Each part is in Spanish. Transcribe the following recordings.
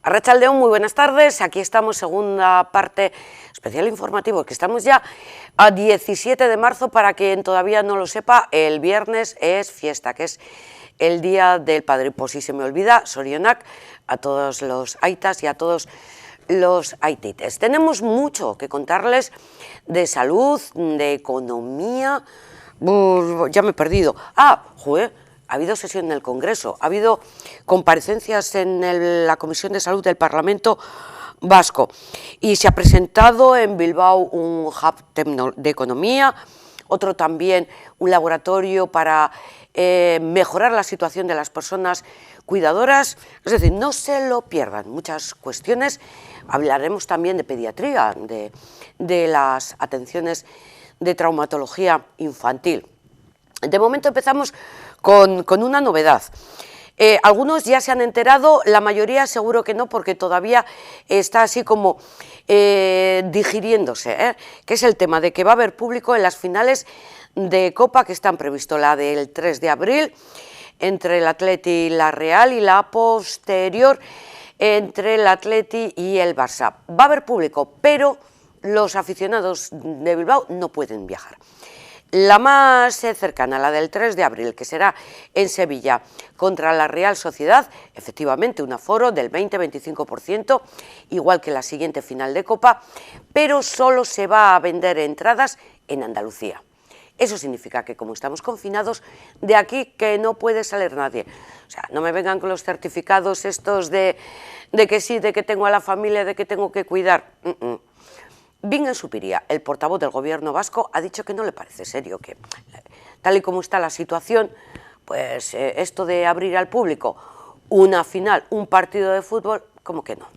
Arratsaldeon, muy buenas tardes. Aquí estamos, segunda parte, especial informativo, que estamos ya a 17 de marzo, para quien todavía no lo sepa, el viernes es fiesta, que es el Día del Padre. Por si se me olvida, sorionak a todos los aitas y a todos los aitites. Tenemos mucho que contarles de salud, de economía. Ya me he perdido. Ha habido sesión en el Congreso, ha habido comparecencias en la Comisión de Salud del Parlamento Vasco y se ha presentado en Bilbao un hub de economía, otro también un laboratorio para mejorar la situación de las personas cuidadoras. Es decir, no se lo pierdan, muchas cuestiones. Hablaremos también de pediatría, de las atenciones de traumatología infantil. De momento empezamos con una novedad. Algunos ya se han enterado, la mayoría seguro que no, porque todavía está así como digiriéndose, que es el tema de que va a haber público en las finales de Copa que están previstos, la del 3 de abril entre el Atleti y la Real, y la posterior entre el Atleti y el Barça. Va a haber público, pero los aficionados de Bilbao no pueden viajar. La más cercana, la del 3 de abril, que será en Sevilla, contra la Real Sociedad, efectivamente un aforo del 20-25%, igual que la siguiente final de Copa, pero solo se va a vender entradas en Andalucía. Eso significa que, como estamos confinados, de aquí que no puede salir nadie. O sea, no me vengan con los certificados estos de que sí, de que tengo a la familia, de que tengo que cuidar. Bingen Zupiria, el portavoz del gobierno vasco, ha dicho que no le parece serio, que tal y como está la situación, pues esto de abrir al público una final, un partido de fútbol, como que no.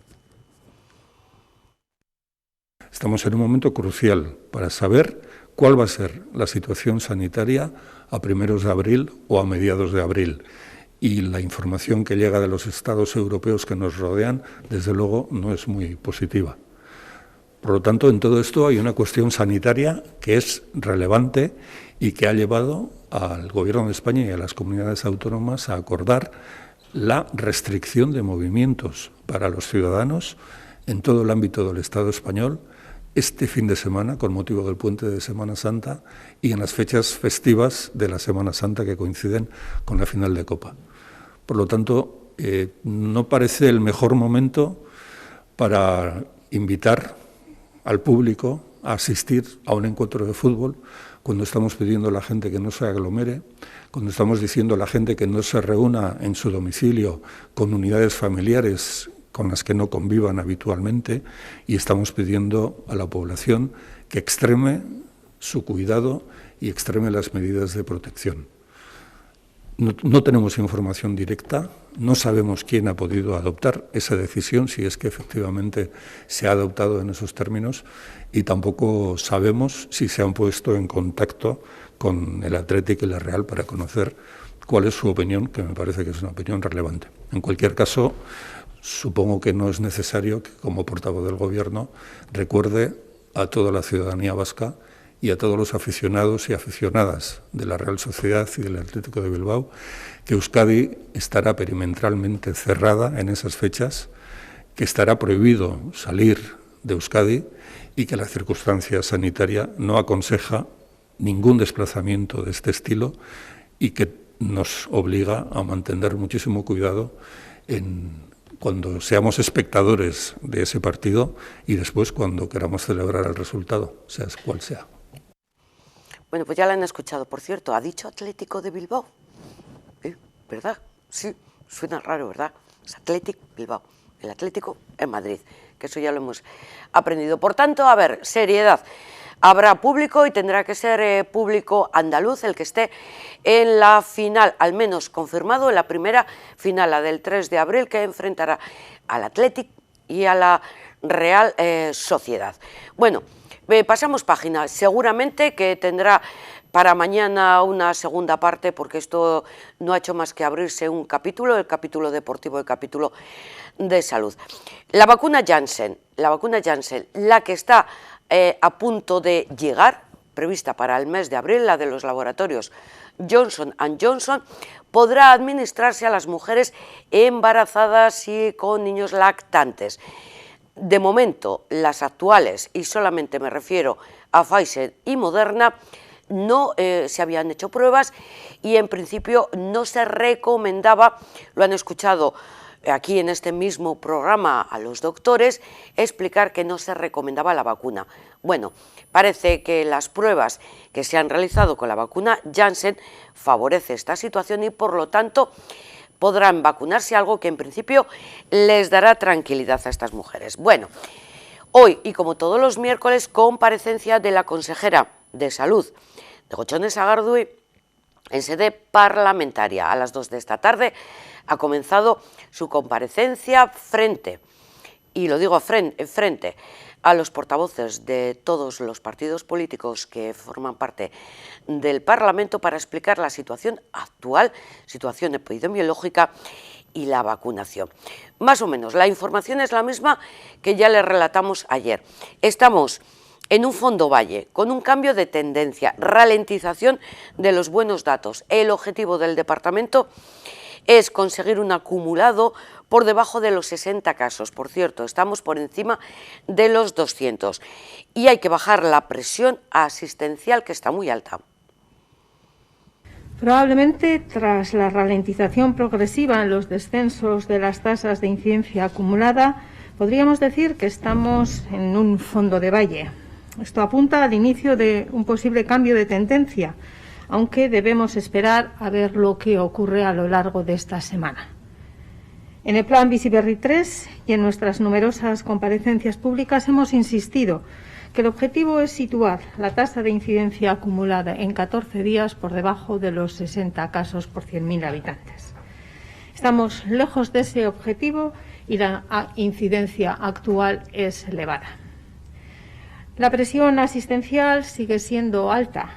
Estamos en un momento crucial para saber cuál va a ser la situación sanitaria a primeros de abril o a mediados de abril. Y la información que llega de los estados europeos que nos rodean, desde luego, no es muy positiva. Por lo tanto, en todo esto hay una cuestión sanitaria que es relevante y que ha llevado al Gobierno de España y a las comunidades autónomas a acordar la restricción de movimientos para los ciudadanos en todo el ámbito del Estado español este fin de semana, con motivo del puente de Semana Santa, y en las fechas festivas de la Semana Santa que coinciden con la final de Copa. Por lo tanto, no parece el mejor momento para invitar al público a asistir a un encuentro de fútbol, cuando estamos pidiendo a la gente que no se aglomere, cuando estamos diciendo a la gente que no se reúna en su domicilio con unidades familiares con las que no convivan habitualmente, y estamos pidiendo a la población que extreme su cuidado y extreme las medidas de protección. No tenemos información directa, no sabemos quién ha podido adoptar esa decisión, si es que efectivamente se ha adoptado en esos términos, y tampoco sabemos si se han puesto en contacto con el Atlético y la Real para conocer cuál es su opinión, que me parece que es una opinión relevante. En cualquier caso, supongo que no es necesario que, como portavoz del Gobierno, recuerde a toda la ciudadanía vasca y a todos los aficionados y aficionadas de la Real Sociedad y del Atlético de Bilbao, que Euskadi estará perimetralmente cerrada en esas fechas, que estará prohibido salir de Euskadi y que la circunstancia sanitaria no aconseja ningún desplazamiento de este estilo y que nos obliga a mantener muchísimo cuidado cuando seamos espectadores de ese partido y después cuando queramos celebrar el resultado, sea cual sea. Bueno, pues ya la han escuchado, por cierto, ha dicho Atlético de Bilbao, ¿verdad? Sí, suena raro, ¿verdad? Es Athletic Bilbao, el Atlético en Madrid, que eso ya lo hemos aprendido. Por tanto, a ver, seriedad. Habrá público y tendrá que ser público andaluz el que esté en la final, al menos confirmado en la primera final, la del 3 de abril, que enfrentará al Athletic y a la Real Sociedad. Bueno, pasamos página. Seguramente que tendrá para mañana una segunda parte, porque esto no ha hecho más que abrirse un capítulo, el capítulo deportivo, el capítulo de salud. La vacuna Janssen, la que está a punto de llegar, prevista para el mes de abril, la de los laboratorios Johnson & Johnson, podrá administrarse a las mujeres embarazadas y con niños lactantes. De momento, las actuales, y solamente me refiero a Pfizer y Moderna, no se habían hecho pruebas y en principio no se recomendaba, lo han escuchado aquí en este mismo programa a los doctores, explicar que no se recomendaba la vacuna. Bueno, parece que las pruebas que se han realizado con la vacuna Janssen favorece esta situación y por lo tanto podrán vacunarse, algo que en principio les dará tranquilidad a estas mujeres. Bueno, hoy y como todos los miércoles, comparecencia de la consejera de Salud de Gotzone Sagardui en sede parlamentaria. A las 2 de esta tarde ha comenzado su comparecencia frente, y lo digo frente a los portavoces de todos los partidos políticos que forman parte del Parlamento para explicar la situación actual, situación epidemiológica y la vacunación. Más o menos, la información es la misma que ya les relatamos ayer. Estamos en un fondo valle, con un cambio de tendencia, ralentización de los buenos datos. El objetivo del departamento es conseguir un acumulado por debajo de los 60 casos. Por cierto, estamos por encima de los 200 y hay que bajar la presión asistencial, que está muy alta. Probablemente, tras la ralentización progresiva en los descensos de las tasas de incidencia acumulada, podríamos decir que estamos en un fondo de valle. Esto apunta al inicio de un posible cambio de tendencia, aunque debemos esperar a ver lo que ocurre a lo largo de esta semana. En el Plan Bizi Berri 3 y en nuestras numerosas comparecencias públicas hemos insistido que el objetivo es situar la tasa de incidencia acumulada en 14 días por debajo de los 60 casos por 100.000 habitantes. Estamos lejos de ese objetivo y la incidencia actual es elevada. La presión asistencial sigue siendo alta.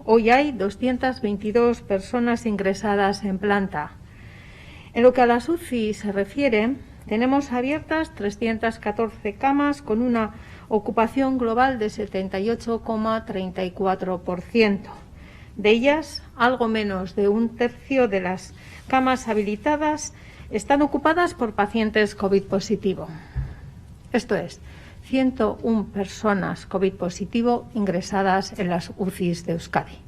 Hoy hay 222 personas ingresadas en planta. En lo que a las UCI se refiere, tenemos abiertas 314 camas con una ocupación global de 78,34%. De ellas, algo menos de un tercio de las camas habilitadas están ocupadas por pacientes COVID positivo. Esto es, 101 personas COVID positivo ingresadas en las UCIs de Euskadi.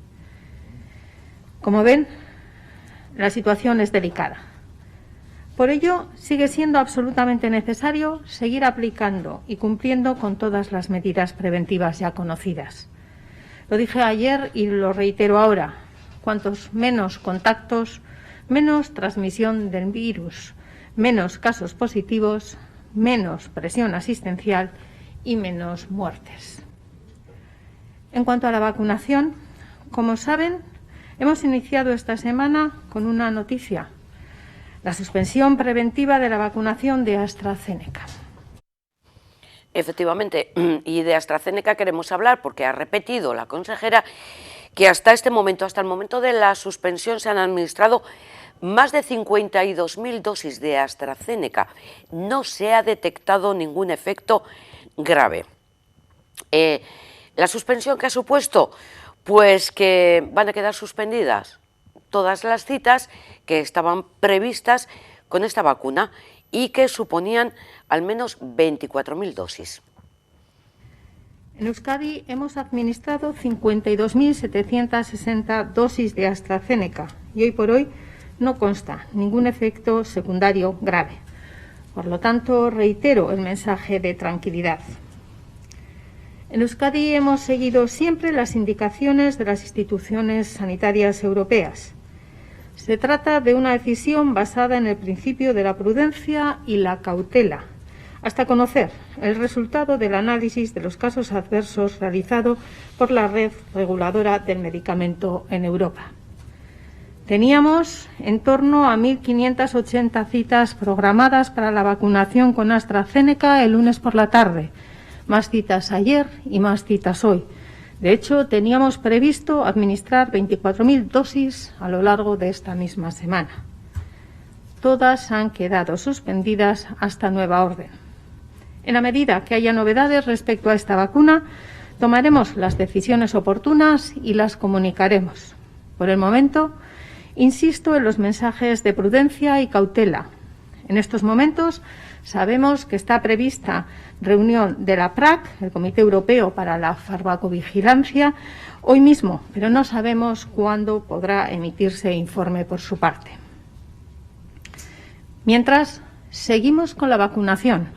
Como ven, la situación es delicada. Por ello, sigue siendo absolutamente necesario seguir aplicando y cumpliendo con todas las medidas preventivas ya conocidas. Lo dije ayer y lo reitero ahora. Cuantos menos contactos, menos transmisión del virus, menos casos positivos, menos presión asistencial y menos muertes. En cuanto a la vacunación, como saben, hemos iniciado esta semana con una noticia: la suspensión preventiva de la vacunación de AstraZeneca. Efectivamente, y de AstraZeneca queremos hablar porque ha repetido la consejera que hasta el momento de la suspensión, se han administrado más de 52.000 dosis de AstraZeneca. No se ha detectado ningún efecto grave. ¿La suspensión qué ha supuesto? Pues que van a quedar suspendidas todas las citas que estaban previstas con esta vacuna y que suponían al menos 24.000 dosis. En Euskadi hemos administrado 52.760 dosis de AstraZeneca y hoy por hoy no consta ningún efecto secundario grave. Por lo tanto, reitero el mensaje de tranquilidad. En Euskadi hemos seguido siempre las indicaciones de las instituciones sanitarias europeas. Se trata de una decisión basada en el principio de la prudencia y la cautela, hasta conocer el resultado del análisis de los casos adversos realizado por la red reguladora del medicamento en Europa. Teníamos en torno a 1.580 citas programadas para la vacunación con AstraZeneca el lunes por la tarde, más citas ayer y más citas hoy. De hecho, teníamos previsto administrar 24.000 dosis a lo largo de esta misma semana. Todas han quedado suspendidas hasta nueva orden. En la medida que haya novedades respecto a esta vacuna, Tomaremos las decisiones oportunas y las comunicaremos. Por el momento, insisto en los mensajes de prudencia y cautela. En estos momentos sabemos que está prevista reunión de la PRAC, el Comité Europeo para la Farmacovigilancia, hoy mismo, pero no sabemos cuándo podrá emitirse informe por su parte. Mientras, seguimos con la vacunación.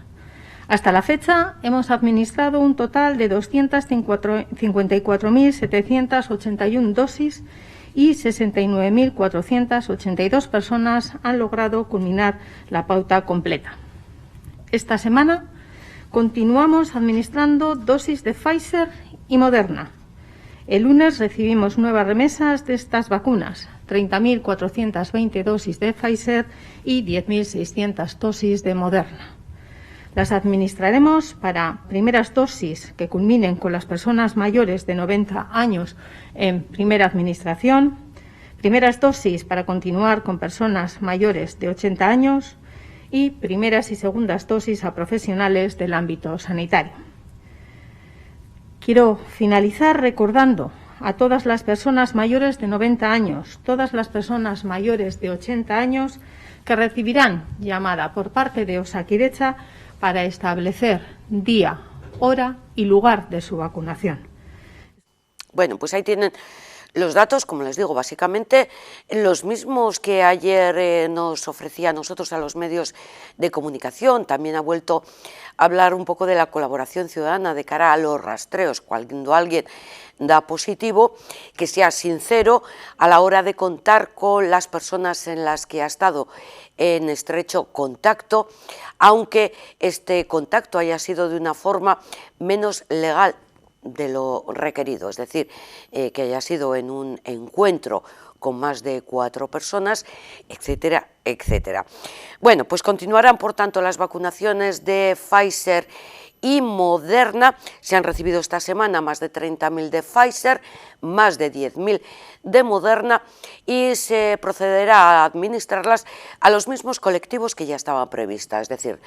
Hasta la fecha hemos administrado un total de 254.781 dosis y 69.482 personas han logrado culminar la pauta completa. Esta semana continuamos administrando dosis de Pfizer y Moderna. El lunes recibimos nuevas remesas de estas vacunas, 30.420 dosis de Pfizer y 10.600 dosis de Moderna. Las administraremos para primeras dosis que culminen con las personas mayores de 90 años en primera administración, primeras dosis para continuar con personas mayores de 80 años y primeras y segundas dosis a profesionales del ámbito sanitario. Quiero finalizar recordando a todas las personas mayores de 90 años, todas las personas mayores de 80 años que recibirán llamada por parte de Osakidetza para establecer día, hora y lugar de su vacunación. Bueno, pues ahí tienen los datos, como les digo, básicamente los mismos que ayer nos ofrecía a nosotros, a los medios de comunicación. También ha vuelto a hablar un poco de la colaboración ciudadana de cara a los rastreos. Cuando alguien da positivo, que sea sincero a la hora de contar con las personas en las que ha estado en estrecho contacto, aunque este contacto haya sido de una forma menos legal de lo requerido, es decir, que haya sido en un encuentro con más de 4 personas, etcétera, etcétera. Bueno, pues continuarán, por tanto, las vacunaciones de Pfizer y Moderna. Se han recibido esta semana más de 30.000 de Pfizer, más de 10.000 de Moderna, y se procederá a administrarlas a los mismos colectivos que ya estaban previstas, es decir,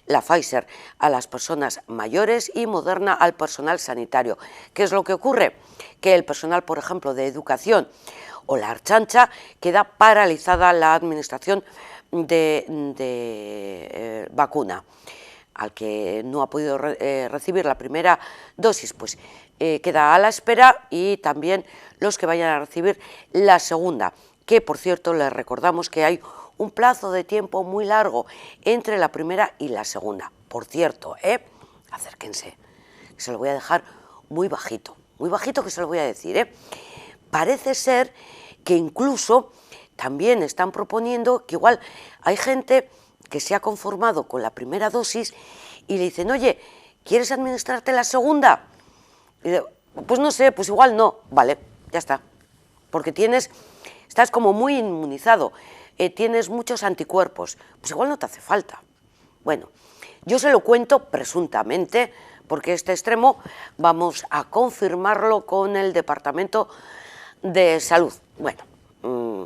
la Pfizer a las personas mayores y Moderna al personal sanitario. ¿Qué es lo que ocurre? Que el personal, por ejemplo, de educación o la Ertzaintza queda paralizada la administración de vacuna. Al que no ha podido recibir la primera dosis, pues queda a la espera, y también los que vayan a recibir la segunda, que por cierto les recordamos que hay un plazo de tiempo muy largo entre la primera y la segunda. Por cierto, acérquense, se lo voy a dejar muy bajito que se lo voy a decir. Parece ser que incluso también están proponiendo que igual hay gente que se ha conformado con la primera dosis y le dicen, oye, ¿quieres administrarte la segunda? Y digo, pues no sé, pues igual no. Vale, ya está, porque estás como muy inmunizado, tienes muchos anticuerpos, pues igual no te hace falta. Bueno, yo se lo cuento presuntamente, porque este extremo vamos a confirmarlo con el Departamento de Salud. Bueno,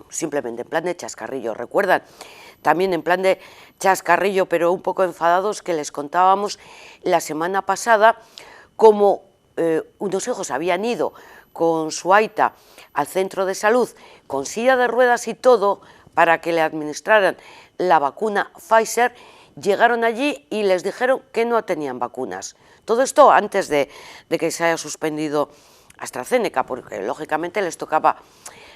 simplemente en plan de chascarrillo, ¿recuerdan? También en plan de chascarrillo, pero un poco enfadados, que les contábamos la semana pasada cómo unos hijos habían ido con su aita al centro de salud con silla de ruedas y todo para que le administraran la vacuna Pfizer. Llegaron allí y les dijeron que no tenían vacunas. Todo esto antes de que se haya suspendido AstraZeneca, porque lógicamente les tocaba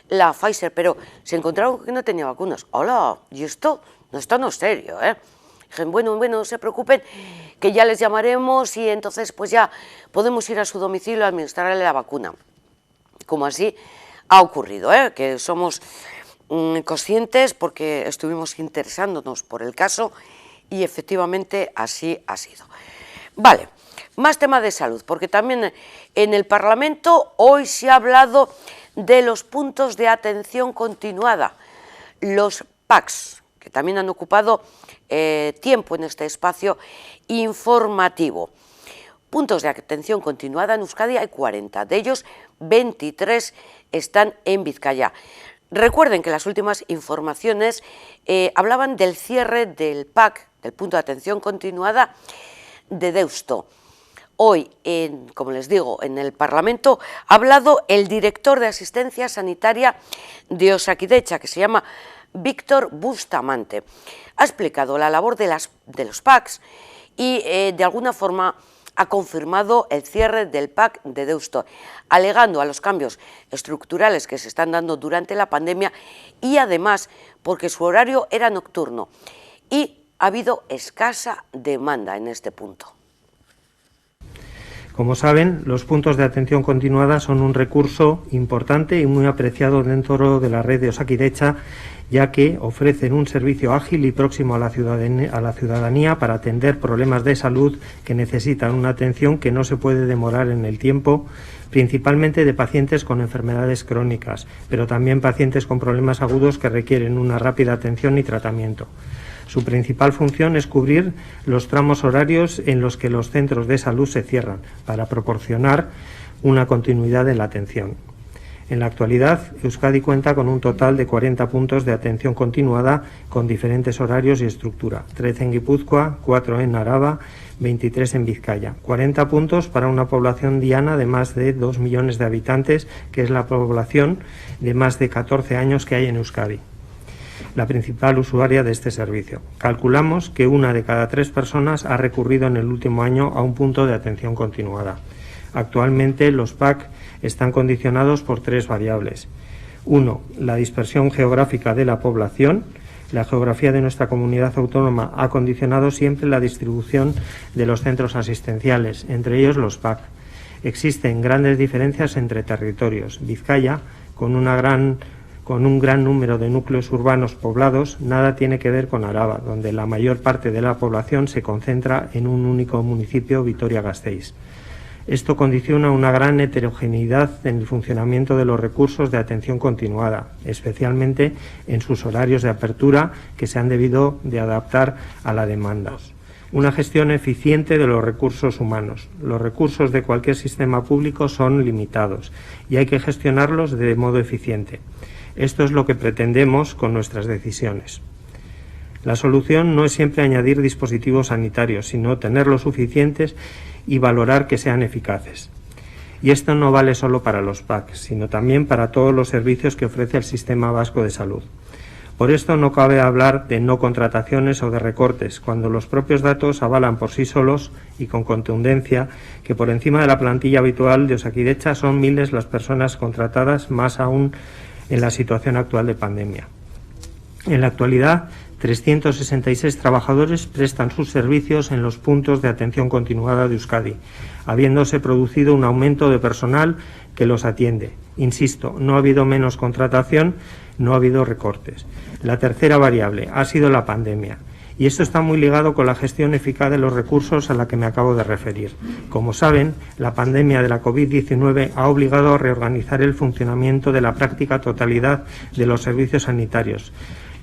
la Pfizer, pero se encontraron que no tenía vacunas. ¡Hola! ¿Y esto? No, esto no es serio, ¿eh? Dijeron, bueno, no se preocupen, que ya les llamaremos y entonces pues ya podemos ir a su domicilio a administrarle la vacuna. Como así ha ocurrido, que somos conscientes porque estuvimos interesándonos por el caso y efectivamente así ha sido. Vale, más tema de salud, porque también en el Parlamento hoy se ha hablado de los puntos de atención continuada, los PACs, que también han ocupado tiempo en este espacio informativo. Puntos de atención continuada en Euskadi hay 40, de ellos 23 están en Vizcaya. Recuerden que las últimas informaciones hablaban del cierre del PAC, del punto de atención continuada de Deusto. Hoy, como les digo, en el Parlamento ha hablado el director de Asistencia Sanitaria de Osakidetza, que se llama Víctor Bustamante. Ha explicado la labor de los PACs y de alguna forma ha confirmado el cierre del PAC de Deusto, alegando a los cambios estructurales que se están dando durante la pandemia y además porque su horario era nocturno y ha habido escasa demanda en este punto. Como saben, los puntos de atención continuada son un recurso importante y muy apreciado dentro de la red de Osakidetza, ya que ofrecen un servicio ágil y próximo a la ciudadanía para atender problemas de salud que necesitan una atención que no se puede demorar en el tiempo, principalmente de pacientes con enfermedades crónicas, pero también pacientes con problemas agudos que requieren una rápida atención y tratamiento. Su principal función es cubrir los tramos horarios en los que los centros de salud se cierran, para proporcionar una continuidad en la atención. En la actualidad, Euskadi cuenta con un total de 40 puntos de atención continuada con diferentes horarios y estructura, 13 en Guipúzcoa, 4 en Araba, 23 en Vizcaya. 40 puntos para una población diana de más de 2 millones de habitantes, que es la población de más de 14 años que hay en Euskadi, la principal usuaria de este servicio. Calculamos que 1 de cada 3 personas ha recurrido en el último año a un punto de atención continuada. Actualmente los PAC están condicionados por 3 variables. 1. La dispersión geográfica de la población. La geografía de nuestra comunidad autónoma ha condicionado siempre la distribución de los centros asistenciales, entre ellos los PAC. Existen grandes diferencias entre territorios. Vizcaya, con un gran número de núcleos urbanos poblados, nada tiene que ver con Araba, donde la mayor parte de la población se concentra en un único municipio, Vitoria-Gasteiz. Esto condiciona una gran heterogeneidad en el funcionamiento de los recursos de atención continuada, especialmente en sus horarios de apertura, que se han debido de adaptar a la demanda. Una gestión eficiente de los recursos humanos. Los recursos de cualquier sistema público son limitados y hay que gestionarlos de modo eficiente. Esto es lo que pretendemos con nuestras decisiones. La solución no es siempre añadir dispositivos sanitarios, sino tenerlos suficientes y valorar que sean eficaces. Y esto no vale solo para los PAC, sino también para todos los servicios que ofrece el Sistema Vasco de Salud. Por esto no cabe hablar de no contrataciones o de recortes, cuando los propios datos avalan por sí solos y con contundencia que por encima de la plantilla habitual de Osakidetza son miles las personas contratadas, más aún en la situación actual de pandemia. En la actualidad, 366 trabajadores prestan sus servicios en los puntos de atención continuada de Euskadi, habiéndose producido un aumento de personal que los atiende. Insisto, no ha habido menos contratación, no ha habido recortes. La tercera variable ha sido la pandemia. Y esto está muy ligado con la gestión eficaz de los recursos a la que me acabo de referir. Como saben, la pandemia de la COVID-19 ha obligado a reorganizar el funcionamiento de la práctica totalidad de los servicios sanitarios,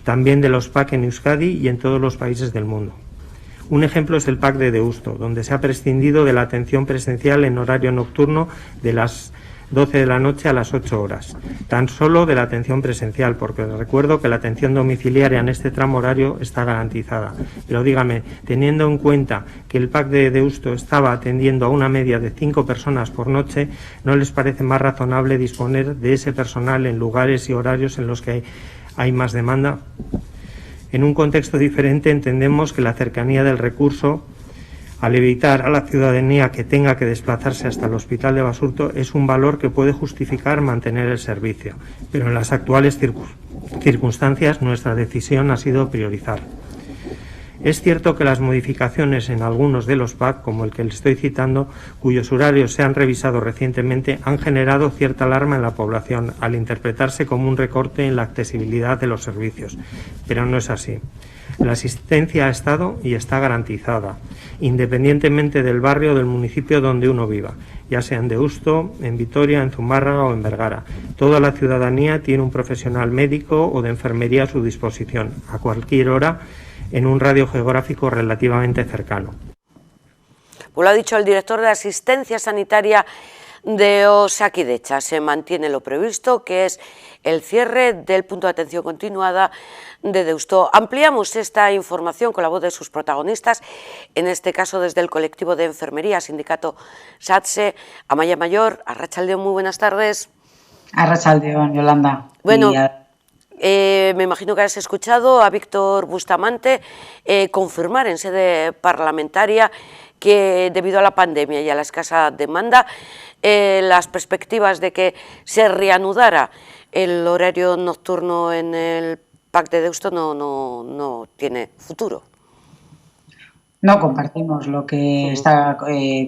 también de los PAC en Euskadi y en todos los países del mundo. Un ejemplo es el PAC de Deusto, donde se ha prescindido de la atención presencial en horario nocturno de las 12 de la noche a las 8 horas, tan solo de la atención presencial, porque les recuerdo que la atención domiciliaria en este tramo horario está garantizada. Pero dígame, teniendo en cuenta que el PAC de Deusto estaba atendiendo a una media de 5 personas por noche, ¿no les parece más razonable disponer de ese personal en lugares y horarios en los que hay más demanda? En un contexto diferente entendemos que la cercanía del recurso, al evitar a la ciudadanía que tenga que desplazarse hasta el Hospital de Basurto, es un valor que puede justificar mantener el servicio. Pero en las actuales circunstancias nuestra decisión ha sido priorizar. Es cierto que las modificaciones en algunos de los PAC, como el que les estoy citando, cuyos horarios se han revisado recientemente, han generado cierta alarma en la población al interpretarse como un recorte en la accesibilidad de los servicios. Pero no es así. La asistencia ha estado y está garantizada, independientemente del barrio o del municipio donde uno viva, ya sea en Deusto, en Vitoria, en Zumárraga o en Vergara. Toda la ciudadanía tiene un profesional médico o de enfermería a su disposición, a cualquier hora, en un radio geográfico relativamente cercano. Pues lo ha dicho el director de Asistencia Sanitaria de Osakidetza. Se mantiene lo previsto, que es el cierre del punto de atención continuada de Deusto. Ampliamos esta información con la voz de sus protagonistas, en este caso desde el colectivo de enfermería, sindicato SATSE. Amaia Mayor, Arratsaldeon, muy buenas tardes. Arratsaldeon, Yolanda. Bueno, me imagino que has escuchado a Víctor Bustamante confirmar en sede parlamentaria que debido a la pandemia y a la escasa demanda, las perspectivas de que se reanudara el horario nocturno en el PAC de Deusto no tiene futuro. No compartimos lo que está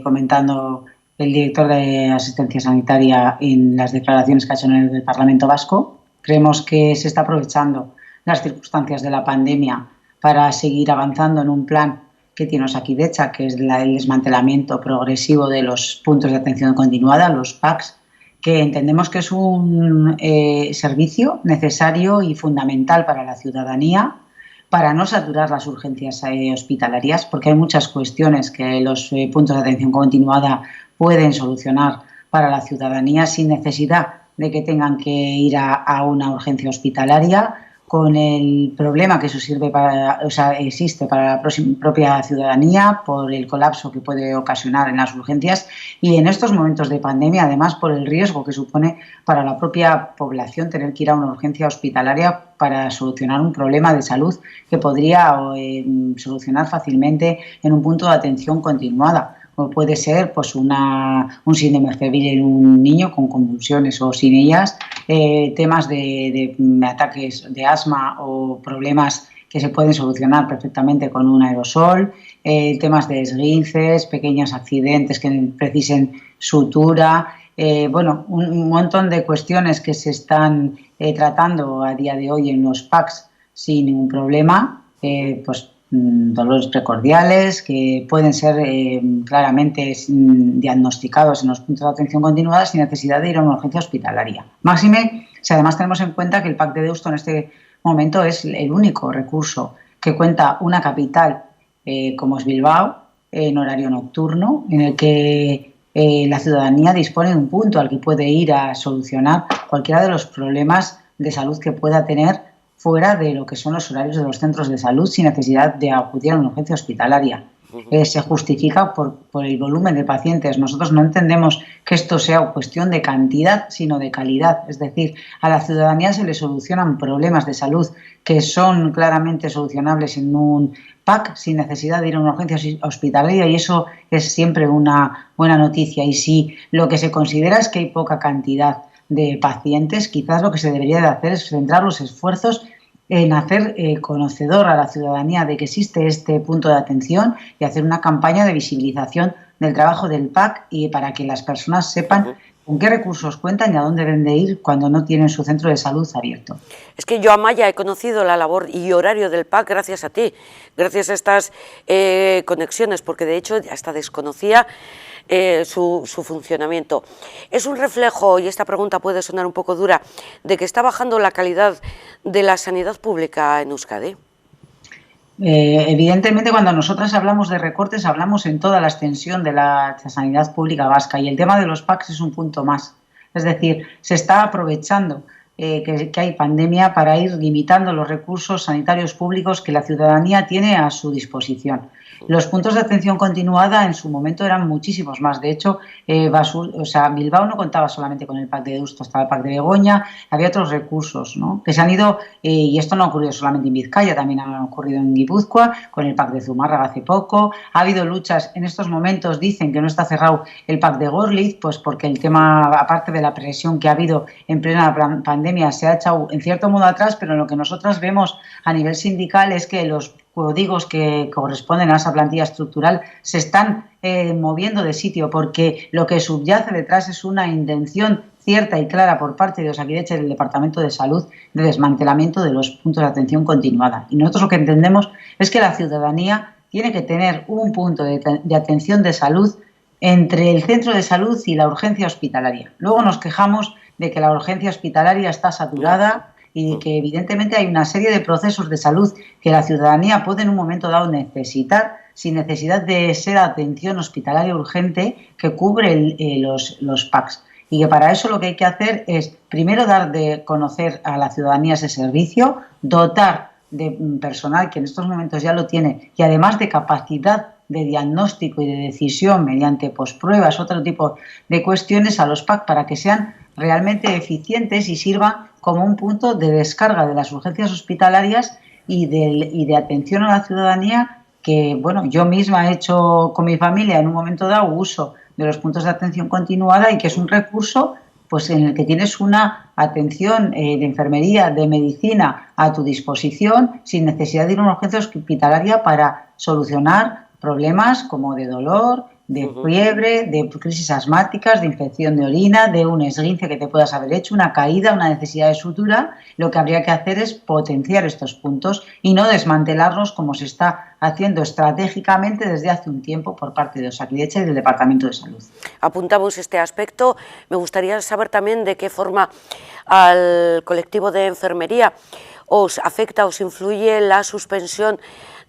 comentando el director de Asistencia Sanitaria en las declaraciones que ha hecho en el Parlamento Vasco. Creemos que se está aprovechando las circunstancias de la pandemia para seguir avanzando en un plan que tiene Osakidetza, que es el desmantelamiento progresivo de los puntos de atención continuada, los PACs, que entendemos que es un servicio necesario y fundamental para la ciudadanía, para no saturar las urgencias hospitalarias, porque hay muchas cuestiones que los puntos de atención continuada pueden solucionar para la ciudadanía sin necesidad de que tengan que ir a una urgencia hospitalaria, con el problema que eso existe para la propia ciudadanía por el colapso que puede ocasionar en las urgencias y en estos momentos de pandemia, además por el riesgo que supone para la propia población tener que ir a una urgencia hospitalaria para solucionar un problema de salud que podría solucionar fácilmente en un punto de atención continuada. O puede ser pues un síndrome febril en un niño con convulsiones o sin ellas, temas de ataques de asma o problemas que se pueden solucionar perfectamente con un aerosol, temas de esguinces, pequeños accidentes que precisen sutura, un montón de cuestiones que se están tratando a día de hoy en los PACs sin ningún problema, dolores precordiales que pueden ser claramente diagnosticados en los puntos de atención continuada sin necesidad de ir a una urgencia hospitalaria. Máxime, si además tenemos en cuenta que el PAC de Deusto en este momento es el único recurso que cuenta una capital como es Bilbao en horario nocturno, en el que la ciudadanía dispone de un punto al que puede ir a solucionar cualquiera de los problemas de salud que pueda tener fuera de lo que son los horarios de los centros de salud sin necesidad de acudir a una urgencia hospitalaria. Se justifica por el volumen de pacientes. Nosotros no entendemos que esto sea cuestión de cantidad, sino de calidad. Es decir, a la ciudadanía se le solucionan problemas de salud que son claramente solucionables en un PAC sin necesidad de ir a una urgencia hospitalaria y eso es siempre una buena noticia. Y si lo que se considera es que hay poca cantidad de pacientes, quizás lo que se debería de hacer es centrar los esfuerzos en hacer conocedor a la ciudadanía de que existe este punto de atención y hacer una campaña de visibilización del trabajo del PAC y para que las personas sepan con qué recursos cuentan y a dónde deben de ir cuando no tienen su centro de salud abierto. Es que yo, Amaia, he conocido la labor y horario del PAC gracias a ti, gracias a estas conexiones, porque de hecho hasta desconocía su funcionamiento. ¿Es un reflejo, y esta pregunta puede sonar un poco dura, de que está bajando la calidad de la sanidad pública en Euskadi? Evidentemente, cuando nosotras hablamos de recortes, hablamos en toda la extensión de la sanidad pública vasca y el tema de los PACs es un punto más. Es decir, se está aprovechando que hay pandemia para ir limitando los recursos sanitarios públicos que la ciudadanía tiene a su disposición. Los puntos de atención continuada en su momento eran muchísimos más. De hecho, Bilbao no contaba solamente con el PAC de Deusto, estaba el PAC de Begoña, había otros recursos, ¿no?, que se han ido, y esto no ha ocurrido solamente en Vizcaya, también ha ocurrido en Guipúzcoa, con el PAC de Zumárraga hace poco. Ha habido luchas, en estos momentos dicen que no está cerrado el PAC de Gorliz, pues porque el tema, aparte de la presión que ha habido en plena pandemia, se ha echado en cierto modo atrás, pero lo que nosotras vemos a nivel sindical es que los códigos que corresponden a esa plantilla estructural se están moviendo de sitio porque lo que subyace detrás es una intención cierta y clara por parte de Osakidetza y del Departamento de Salud de desmantelamiento de los puntos de atención continuada. Y nosotros lo que entendemos es que la ciudadanía tiene que tener un punto de atención de salud entre el centro de salud y la urgencia hospitalaria. Luego nos quejamos de que la urgencia hospitalaria está saturada y que evidentemente hay una serie de procesos de salud que la ciudadanía puede en un momento dado necesitar, sin necesidad de ser atención hospitalaria urgente que cubre los PACs. Y que para eso lo que hay que hacer es primero dar de conocer a la ciudadanía ese servicio, dotar de personal que en estos momentos ya lo tiene y además de capacidad de diagnóstico y de decisión mediante pospruebas, otro tipo de cuestiones a los PAC para que sean realmente eficientes y sirvan como un punto de descarga de las urgencias hospitalarias y de atención a la ciudadanía que, bueno, yo misma he hecho con mi familia en un momento dado uso de los puntos de atención continuada y que es un recurso pues en el que tienes una atención de enfermería, de medicina a tu disposición sin necesidad de ir a una urgencia hospitalaria para solucionar problemas como de dolor, de fiebre, de crisis asmáticas, de infección de orina, de un esguince que te puedas haber hecho, una caída, una necesidad de sutura. Lo que habría que hacer es potenciar estos puntos y no desmantelarlos como se está haciendo estratégicamente desde hace un tiempo por parte de Osakidetza y del Departamento de Salud. Apuntamos este aspecto. Me gustaría saber también de qué forma al colectivo de enfermería os afecta, os influye la suspensión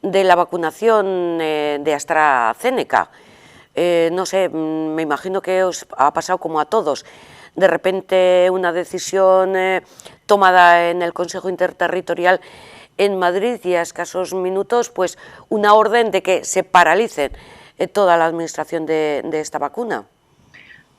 de la vacunación de AstraZeneca. No sé, me imagino que os ha pasado como a todos, de repente una decisión tomada en el Consejo Interterritorial en Madrid y a escasos minutos pues una orden de que se paralice toda la administración de esta vacuna.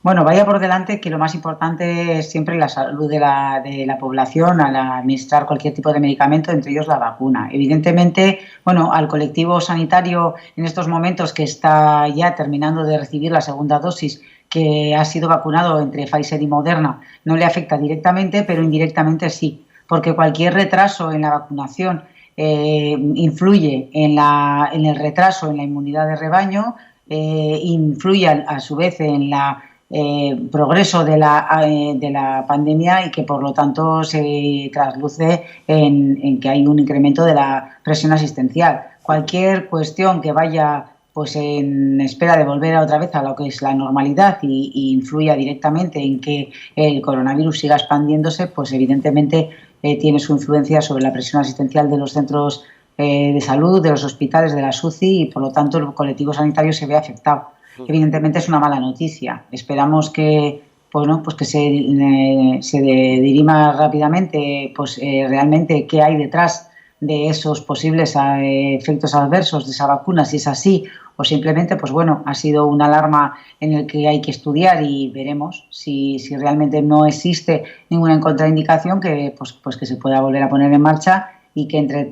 Bueno, vaya por delante que lo más importante es siempre la salud de la población al administrar cualquier tipo de medicamento, entre ellos la vacuna. Evidentemente, bueno, al colectivo sanitario en estos momentos que está ya terminando de recibir la segunda dosis, que ha sido vacunado entre Pfizer y Moderna, no le afecta directamente, pero indirectamente sí, porque cualquier retraso en la vacunación influye en el retraso en la inmunidad de rebaño, influye a su vez en la progreso de la pandemia y que por lo tanto se trasluce en que hay un incremento de la presión asistencial. Cualquier cuestión que vaya pues en espera de volver otra vez a lo que es la normalidad y influya directamente en que el coronavirus siga expandiéndose, pues evidentemente tiene su influencia sobre la presión asistencial de los centros de salud, de los hospitales, de la SUCI y por lo tanto el colectivo sanitario se ve afectado. Evidentemente es una mala noticia. Esperamos que, bueno, pues que se dirima rápidamente pues, realmente qué hay detrás de esos posibles efectos adversos de esa vacuna, si es así, o simplemente, pues bueno, ha sido una alarma en el que hay que estudiar y veremos si realmente no existe ninguna contraindicación que, pues que se pueda volver a poner en marcha y que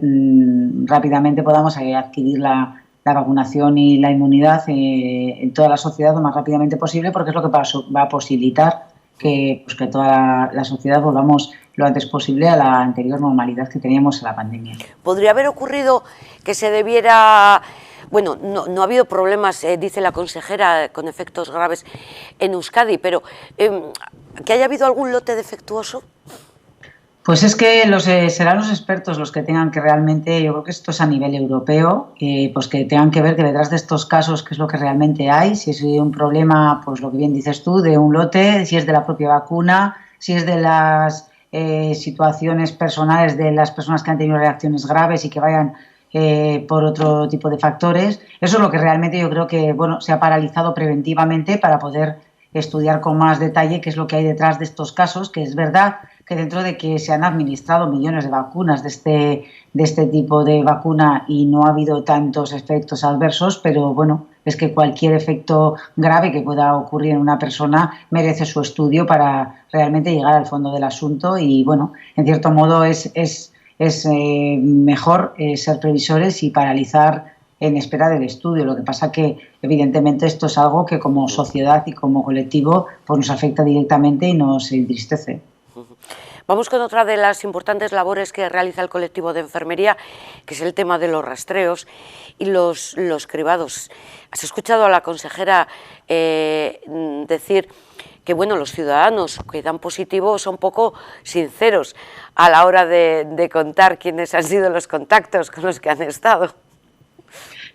rápidamente podamos adquirir la vacunación y la inmunidad en toda la sociedad lo más rápidamente posible, porque es lo que va a posibilitar que toda la sociedad volvamos lo antes posible a la anterior normalidad que teníamos en la pandemia. ¿Podría haber ocurrido que se debiera... Bueno, no ha habido problemas, dice la consejera, con efectos graves en Euskadi, pero ¿que haya habido algún lote defectuoso? Pues es que serán los expertos los que tengan que realmente, yo creo que esto es a nivel europeo, pues que tengan que ver que detrás de estos casos qué es lo que realmente hay, si es un problema, pues lo que bien dices tú, de un lote, si es de la propia vacuna, si es de las situaciones personales de las personas que han tenido reacciones graves y que vayan por otro tipo de factores. Eso es lo que realmente yo creo que bueno se ha paralizado preventivamente para poder estudiar con más detalle qué es lo que hay detrás de estos casos, que es verdad que dentro de que se han administrado millones de vacunas de este tipo de vacuna y no ha habido tantos efectos adversos, pero bueno, es que cualquier efecto grave que pueda ocurrir en una persona merece su estudio para realmente llegar al fondo del asunto y bueno, en cierto modo es mejor ser previsores y paralizar en espera del estudio. Lo que pasa que evidentemente esto es algo que como sociedad y como colectivo pues nos afecta directamente y nos entristece. Vamos con otra de las importantes labores que realiza el colectivo de enfermería, que es el tema de los rastreos y los cribados. Has escuchado a la consejera decir que bueno, los ciudadanos que dan positivo son poco sinceros a la hora de contar quiénes han sido los contactos con los que han estado.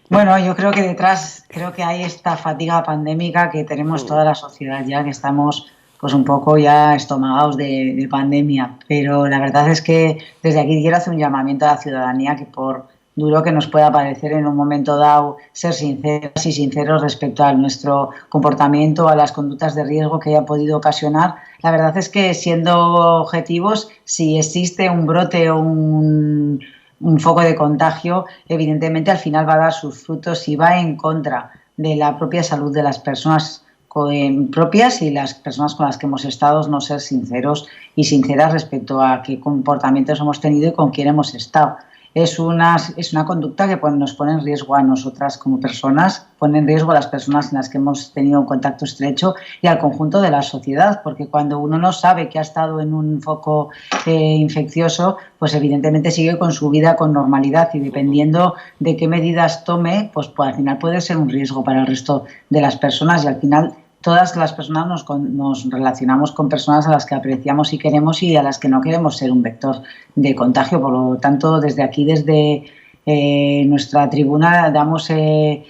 Bueno, yo creo que detrás hay esta fatiga pandémica que tenemos toda la sociedad ya, que estamos pues un poco ya estomagados de pandemia. Pero la verdad es que desde aquí quiero hacer un llamamiento a la ciudadanía que, por duro que nos pueda parecer en un momento dado, ser sinceras y sinceros respecto a nuestro comportamiento, a las conductas de riesgo que haya podido ocasionar. La verdad es que, siendo objetivos, si existe un brote o un foco de contagio, evidentemente al final va a dar sus frutos y va en contra de la propia salud de las personas propias y las personas con las que hemos estado, no ser sinceros y sinceras respecto a qué comportamientos hemos tenido y con quién hemos estado. Es una conducta que nos pone en riesgo a nosotras como personas, pone en riesgo a las personas en las que hemos tenido un contacto estrecho y al conjunto de la sociedad, porque cuando uno no sabe que ha estado en un foco infeccioso, pues evidentemente sigue con su vida con normalidad, y dependiendo de qué medidas tome, pues al final puede ser un riesgo para el resto de las personas, y al final todas las personas nos relacionamos con personas a las que apreciamos y queremos y a las que no queremos ser un vector de contagio. Por lo tanto, desde aquí, desde nuestra tribuna, damos el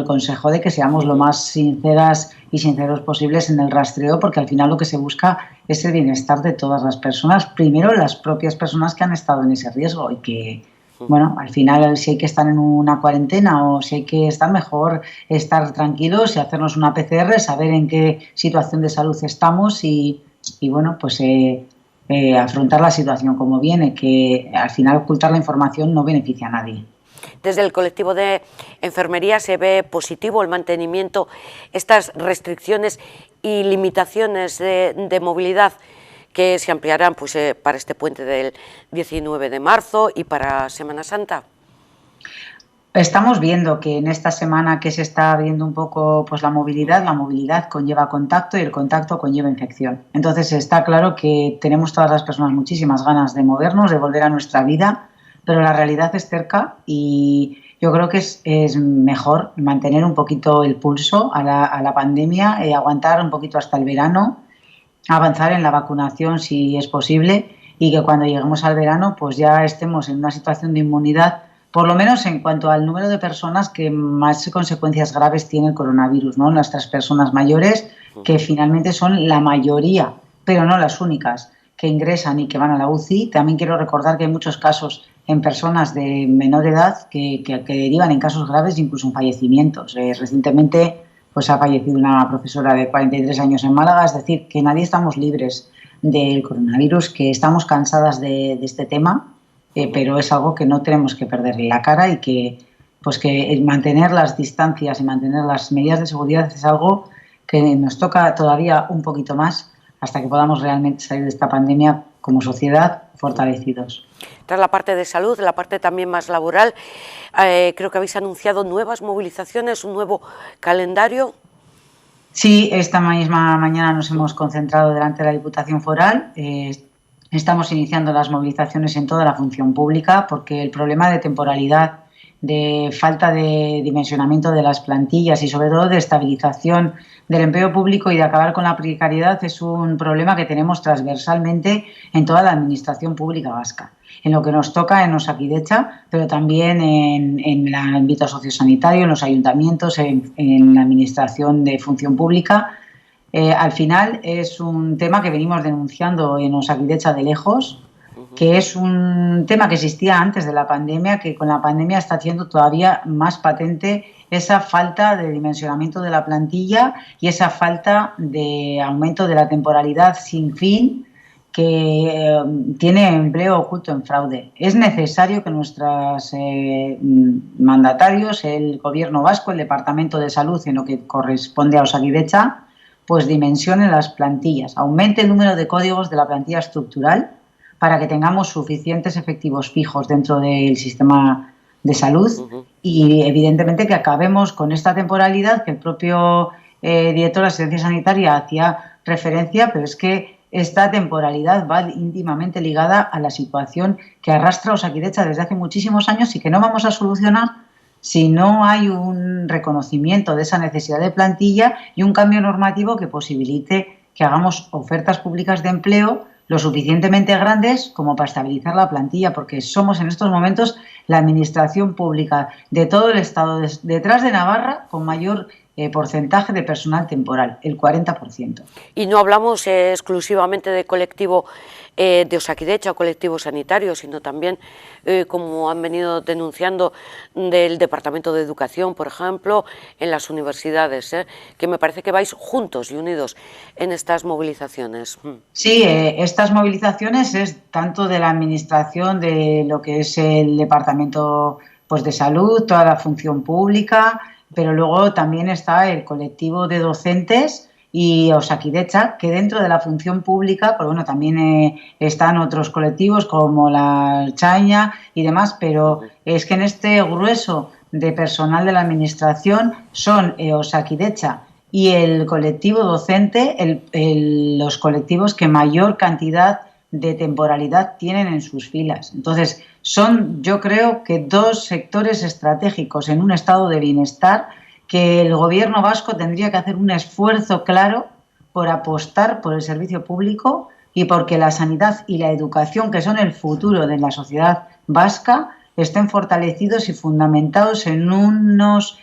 consejo de que seamos lo más sinceras y sinceros posibles en el rastreo, porque al final lo que se busca es el bienestar de todas las personas, primero las propias personas que han estado en ese riesgo, y que, bueno, al final, si hay que estar en una cuarentena o si hay que estar, mejor estar tranquilos y hacernos una PCR, saber en qué situación de salud estamos y bueno, pues afrontar la situación como viene, que al final ocultar la información no beneficia a nadie. Desde el colectivo de enfermería se ve positivo el mantenimiento, estas restricciones y limitaciones de movilidad que se ampliarán pues, para este puente del 19 de marzo y para Semana Santa. Estamos viendo que en esta semana que se está abriendo un poco pues la movilidad conlleva contacto y el contacto conlleva infección. Entonces está claro que tenemos todas las personas muchísimas ganas de movernos, de volver a nuestra vida, pero la realidad es cerca y yo creo que es mejor mantener un poquito el pulso a la pandemia, aguantar un poquito hasta el verano, avanzar en la vacunación si es posible, y que cuando lleguemos al verano pues ya estemos en una situación de inmunidad, por lo menos en cuanto al número de personas que más consecuencias graves tiene el coronavirus, ¿no? Nuestras personas mayores, que finalmente son la mayoría, pero no las únicas, que ingresan y que van a la UCI. También quiero recordar que hay muchos casos en personas de menor edad que derivan en casos graves, incluso en fallecimientos. Recientemente pues ha fallecido una profesora de 43 años en Málaga. Es decir, que nadie estamos libres del coronavirus, que estamos cansadas de este tema, pero es algo que no tenemos que perderle la cara, y que mantener las distancias y mantener las medidas de seguridad es algo que nos toca todavía un poquito más hasta que podamos realmente salir de esta pandemia como sociedad fortalecidos. Tras la parte de salud, la parte también más laboral, creo que habéis anunciado nuevas movilizaciones, un nuevo calendario. Sí, esta misma mañana nos hemos concentrado delante de la Diputación Foral. Estamos iniciando las movilizaciones en toda la función pública, porque el problema de temporalidad, de falta de dimensionamiento de las plantillas y sobre todo de estabilización del empleo público y de acabar con la precariedad es un problema que tenemos transversalmente en toda la administración pública vasca, en lo que nos toca en Osakidetza, pero también en el ámbito sociosanitario, en los ayuntamientos, en la administración de función pública. Al final es un tema que venimos denunciando en Osakidetza de lejos, que es un tema que existía antes de la pandemia, que con la pandemia está haciendo todavía más patente esa falta de dimensionamiento de la plantilla y esa falta de aumento de la temporalidad sin fin, que tiene empleo oculto en fraude. Es necesario que nuestros mandatarios, el Gobierno vasco, el Departamento de Salud, en lo que corresponde a Osakidetza, pues dimensionen las plantillas, aumente el número de códigos de la plantilla estructural para que tengamos suficientes efectivos fijos dentro del sistema de salud y evidentemente que acabemos con esta temporalidad que el propio director de Asistencia Sanitaria hacía referencia, pero es que esta temporalidad va íntimamente ligada a la situación que arrastra Osakidetza desde hace muchísimos años y que no vamos a solucionar si no hay un reconocimiento de esa necesidad de plantilla y un cambio normativo que posibilite que hagamos ofertas públicas de empleo lo suficientemente grandes como para estabilizar la plantilla, porque somos en estos momentos la administración pública de todo el Estado, detrás de Navarra, con mayor porcentaje de personal temporal, el 40%. Y no hablamos exclusivamente de colectivo de Osakidetza o colectivo sanitario, sino también, como han venido denunciando, del Departamento de Educación, por ejemplo, en las universidades, que me parece que vais juntos y unidos en estas movilizaciones. Sí, estas movilizaciones es tanto de la administración, de lo que es el Departamento pues, de Salud, toda la función pública, pero luego también está el colectivo de docentes y Osakidetza, que dentro de la función pública, pues bueno, también están otros colectivos como la Chaña y demás, pero es que en este grueso de personal de la administración son Osakidetza y el colectivo docente los colectivos que mayor cantidad de temporalidad tienen en sus filas. Entonces, son, yo creo, que dos sectores estratégicos en un estado de bienestar que el gobierno vasco tendría que hacer un esfuerzo claro por apostar por el servicio público y porque la sanidad y la educación, que son el futuro de la sociedad vasca, estén fortalecidos y fundamentados en unas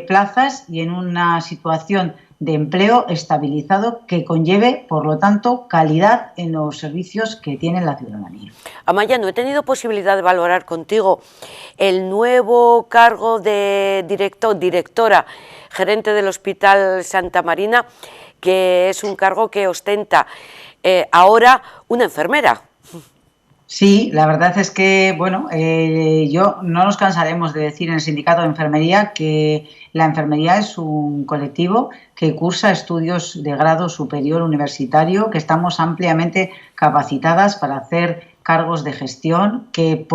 plazas y en una situación de empleo estabilizado que conlleve, por lo tanto, calidad en los servicios que tiene la ciudadanía. Amaya, no he tenido posibilidad de valorar contigo el nuevo cargo de directora gerente del Hospital Santa Marina, que es un cargo que ostenta ahora una enfermera. Sí, la verdad es que, bueno, no nos cansaremos de decir en el Sindicato de Enfermería que la enfermería es un colectivo que cursa estudios de grado superior universitario, que estamos ampliamente capacitadas para hacer cargos de gestión, que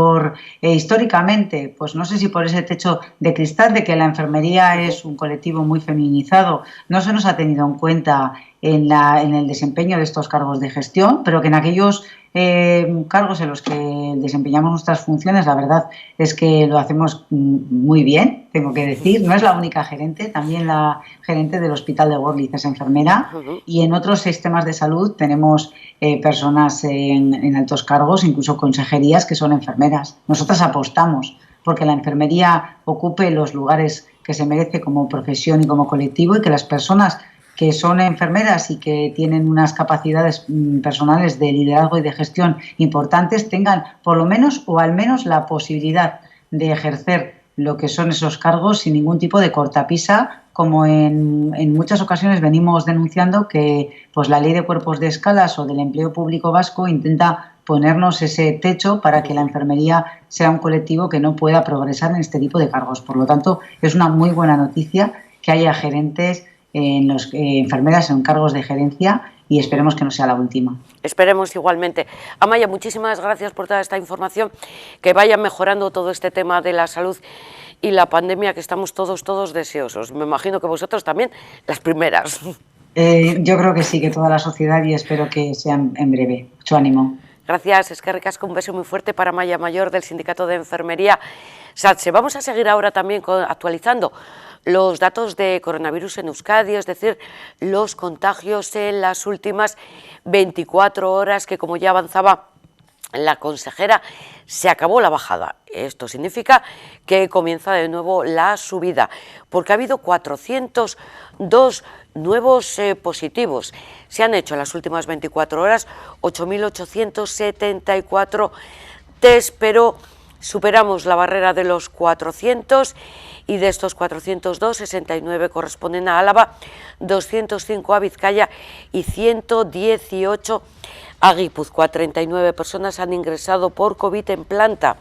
históricamente, pues no sé si por ese techo de cristal de que la enfermería es un colectivo muy feminizado, no se nos ha tenido en cuenta en el desempeño de estos cargos de gestión, pero que en aquellos cargos en los que desempeñamos nuestras funciones, la verdad es que lo hacemos muy bien, tengo que decir. No es la única gerente, también la gerente del Hospital de Gorliz es enfermera, y en otros sistemas de salud tenemos personas en altos cargos, incluso consejerías que son enfermeras. Nosotras apostamos porque la enfermería ocupe los lugares que se merece como profesión y como colectivo, y que las personas que son enfermeras y que tienen unas capacidades personales de liderazgo y de gestión importantes tengan por lo menos o al menos la posibilidad de ejercer lo que son esos cargos sin ningún tipo de cortapisa, como en muchas ocasiones venimos denunciando que pues la Ley de Cuerpos de Escalas o del empleo público vasco intenta ponernos ese techo para que la enfermería sea un colectivo que no pueda progresar en este tipo de cargos. Por lo tanto, es una muy buena noticia que haya gerentes enfermeras en cargos de gerencia, y esperemos que no sea la última. Esperemos igualmente. Amaya, muchísimas gracias por toda esta información, que vaya mejorando todo este tema de la salud y la pandemia, que estamos todos deseosos. Me imagino que vosotros también, las primeras. Yo creo que sí, que toda la sociedad, y espero que sean en breve. Mucho ánimo. Gracias, eskerrik asko, un beso muy fuerte para Amaya Mayor del Sindicato de Enfermería SATSE. Vamos a seguir ahora también actualizando los datos de coronavirus en Euskadi, es decir, los contagios en las últimas 24 horas, que, como ya avanzaba la consejera, se acabó la bajada. Esto significa que comienza de nuevo la subida, porque ha habido 402 nuevos positivos. Se han hecho en las últimas 24 horas 8.874 test, pero superamos la barrera de los 400, y de estos 402, 69 corresponden a Álava, 205 a Vizcaya y 118 a Guipúzcoa. 39 personas han ingresado por COVID en planta.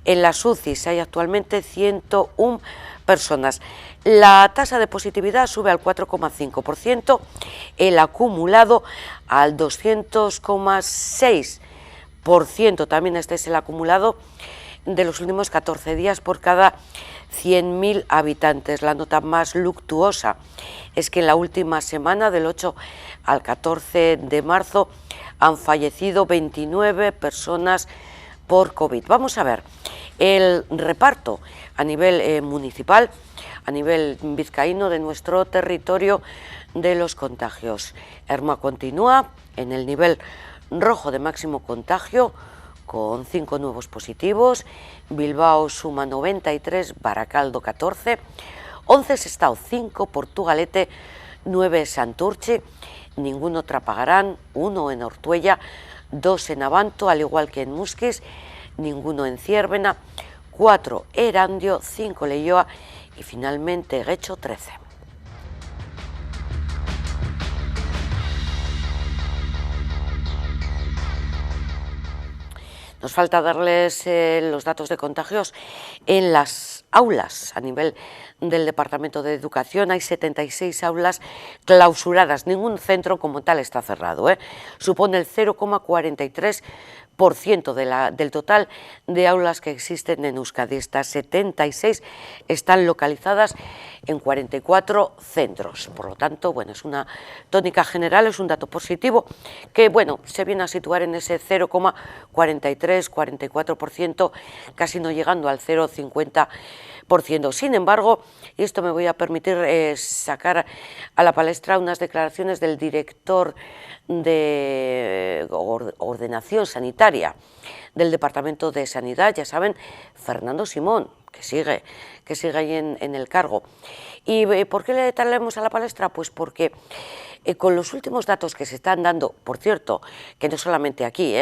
En las UCIs hay actualmente 101 personas. La tasa de positividad sube al 4,5%, el acumulado al 200,6%. También este es el acumulado de los últimos 14 días por cada 100.000 habitantes. La nota más luctuosa es que en la última semana, del 8 al 14 de marzo, han fallecido 29 personas por COVID. Vamos a ver el reparto a nivel municipal, a nivel vizcaíno, de nuestro territorio de los contagios. Ermua continúa en el nivel rojo de máximo contagio, con 5 nuevos positivos. Bilbao suma 93, Baracaldo 14, 11 Sestao 5, Portugalete 9, Santurce, ninguno Trapagarán, 1 en Ortuella, 2 en Abanto, al igual que en Musquis, ninguno en Ciérvena, 4 Erandio, 5 Leioa y finalmente Guecho 13. Nos falta darles los datos de contagios en las aulas a nivel del Departamento de Educación. Hay 76 aulas clausuradas, ningún centro como tal está cerrado, supone el 0,43% del total de aulas que existen en Euskadi. Estas 76 están localizadas en 44 centros. Por lo tanto, bueno, es una tónica general, es un dato positivo que, bueno, se viene a situar en ese 0,43-44%, casi no llegando al 0,50%. Sin embargo, y esto me voy a permitir sacar a la palestra unas declaraciones del director de Ordenación Sanitaria del Departamento de Sanidad, ya saben, Fernando Simón, que sigue ahí en el cargo. ¿Y por qué le traemos a la palestra? Pues porque con los últimos datos que se están dando, por cierto, que no solamente aquí,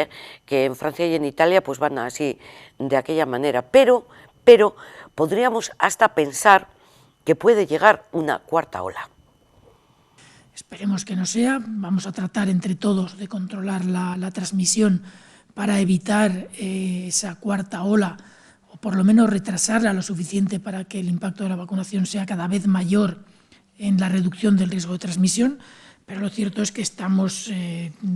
que en Francia y en Italia pues van así de aquella manera, pero podríamos hasta pensar que puede llegar una cuarta ola. Esperemos que no sea. Vamos a tratar entre todos de controlar la transmisión para evitar esa cuarta ola, o por lo menos retrasarla lo suficiente para que el impacto de la vacunación sea cada vez mayor en la reducción del riesgo de transmisión. Pero lo cierto es que estamos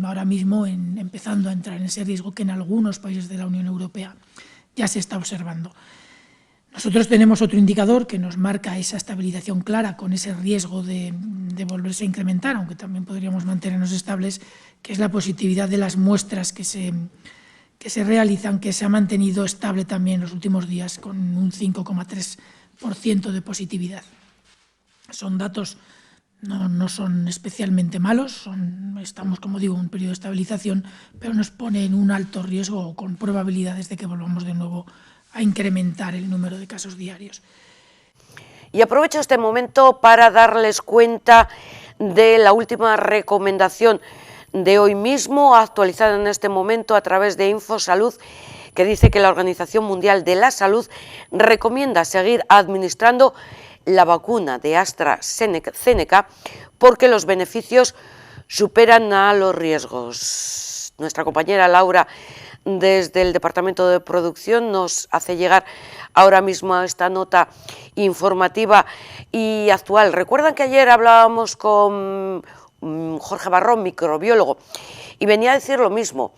ahora mismo empezando a entrar en ese riesgo que en algunos países de la Unión Europea ya se está observando. Nosotros tenemos otro indicador que nos marca esa estabilización clara con ese riesgo de volverse a incrementar, aunque también podríamos mantenernos estables, que es la positividad de las muestras que se realizan, que se ha mantenido estable también en los últimos días con un 5,3% de positividad. Son datos, no son especialmente malos, estamos, como digo, en un periodo de estabilización, pero nos pone en un alto riesgo con probabilidades de que volvamos de nuevo a incrementar el número de casos diarios. Y aprovecho este momento para darles cuenta de la última recomendación de hoy mismo, actualizada en este momento a través de InfoSalud, que dice que la Organización Mundial de la Salud recomienda seguir administrando la vacuna de AstraZeneca porque los beneficios superan a los riesgos. Nuestra compañera Laura, desde el Departamento de Producción, nos hace llegar ahora mismo esta nota informativa y actual. Recuerdan que ayer hablábamos con Jorge Barrón, microbiólogo, y venía a decir lo mismo.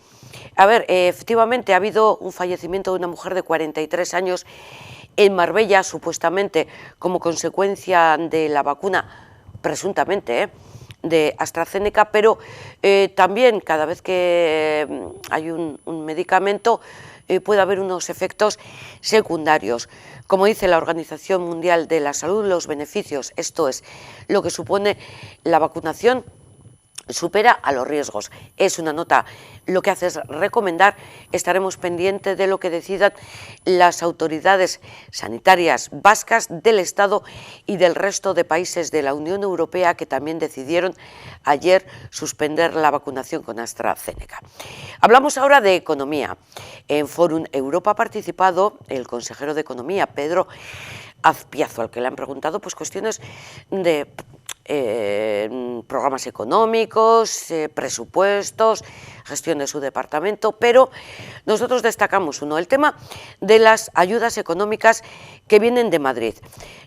A ver, efectivamente ha habido un fallecimiento de una mujer de 43 años en Marbella, supuestamente como consecuencia de la vacuna, presuntamente, de AstraZeneca, pero también cada vez que hay un medicamento puede haber unos efectos secundarios. Como dice la Organización Mundial de la Salud, los beneficios, esto es lo que supone la vacunación, supera a los riesgos. Es una nota, lo que hace es recomendar. Estaremos pendientes de lo que decidan las autoridades sanitarias vascas del Estado y del resto de países de la Unión Europea, que también decidieron ayer suspender la vacunación con AstraZeneca. Hablamos ahora de economía. En Forum Europa ha participado el consejero de Economía, Pedro Azpiazu, al que le han preguntado pues cuestiones de programas económicos, presupuestos, gestión de su departamento, pero nosotros destacamos uno, el tema de las ayudas económicas que vienen de Madrid.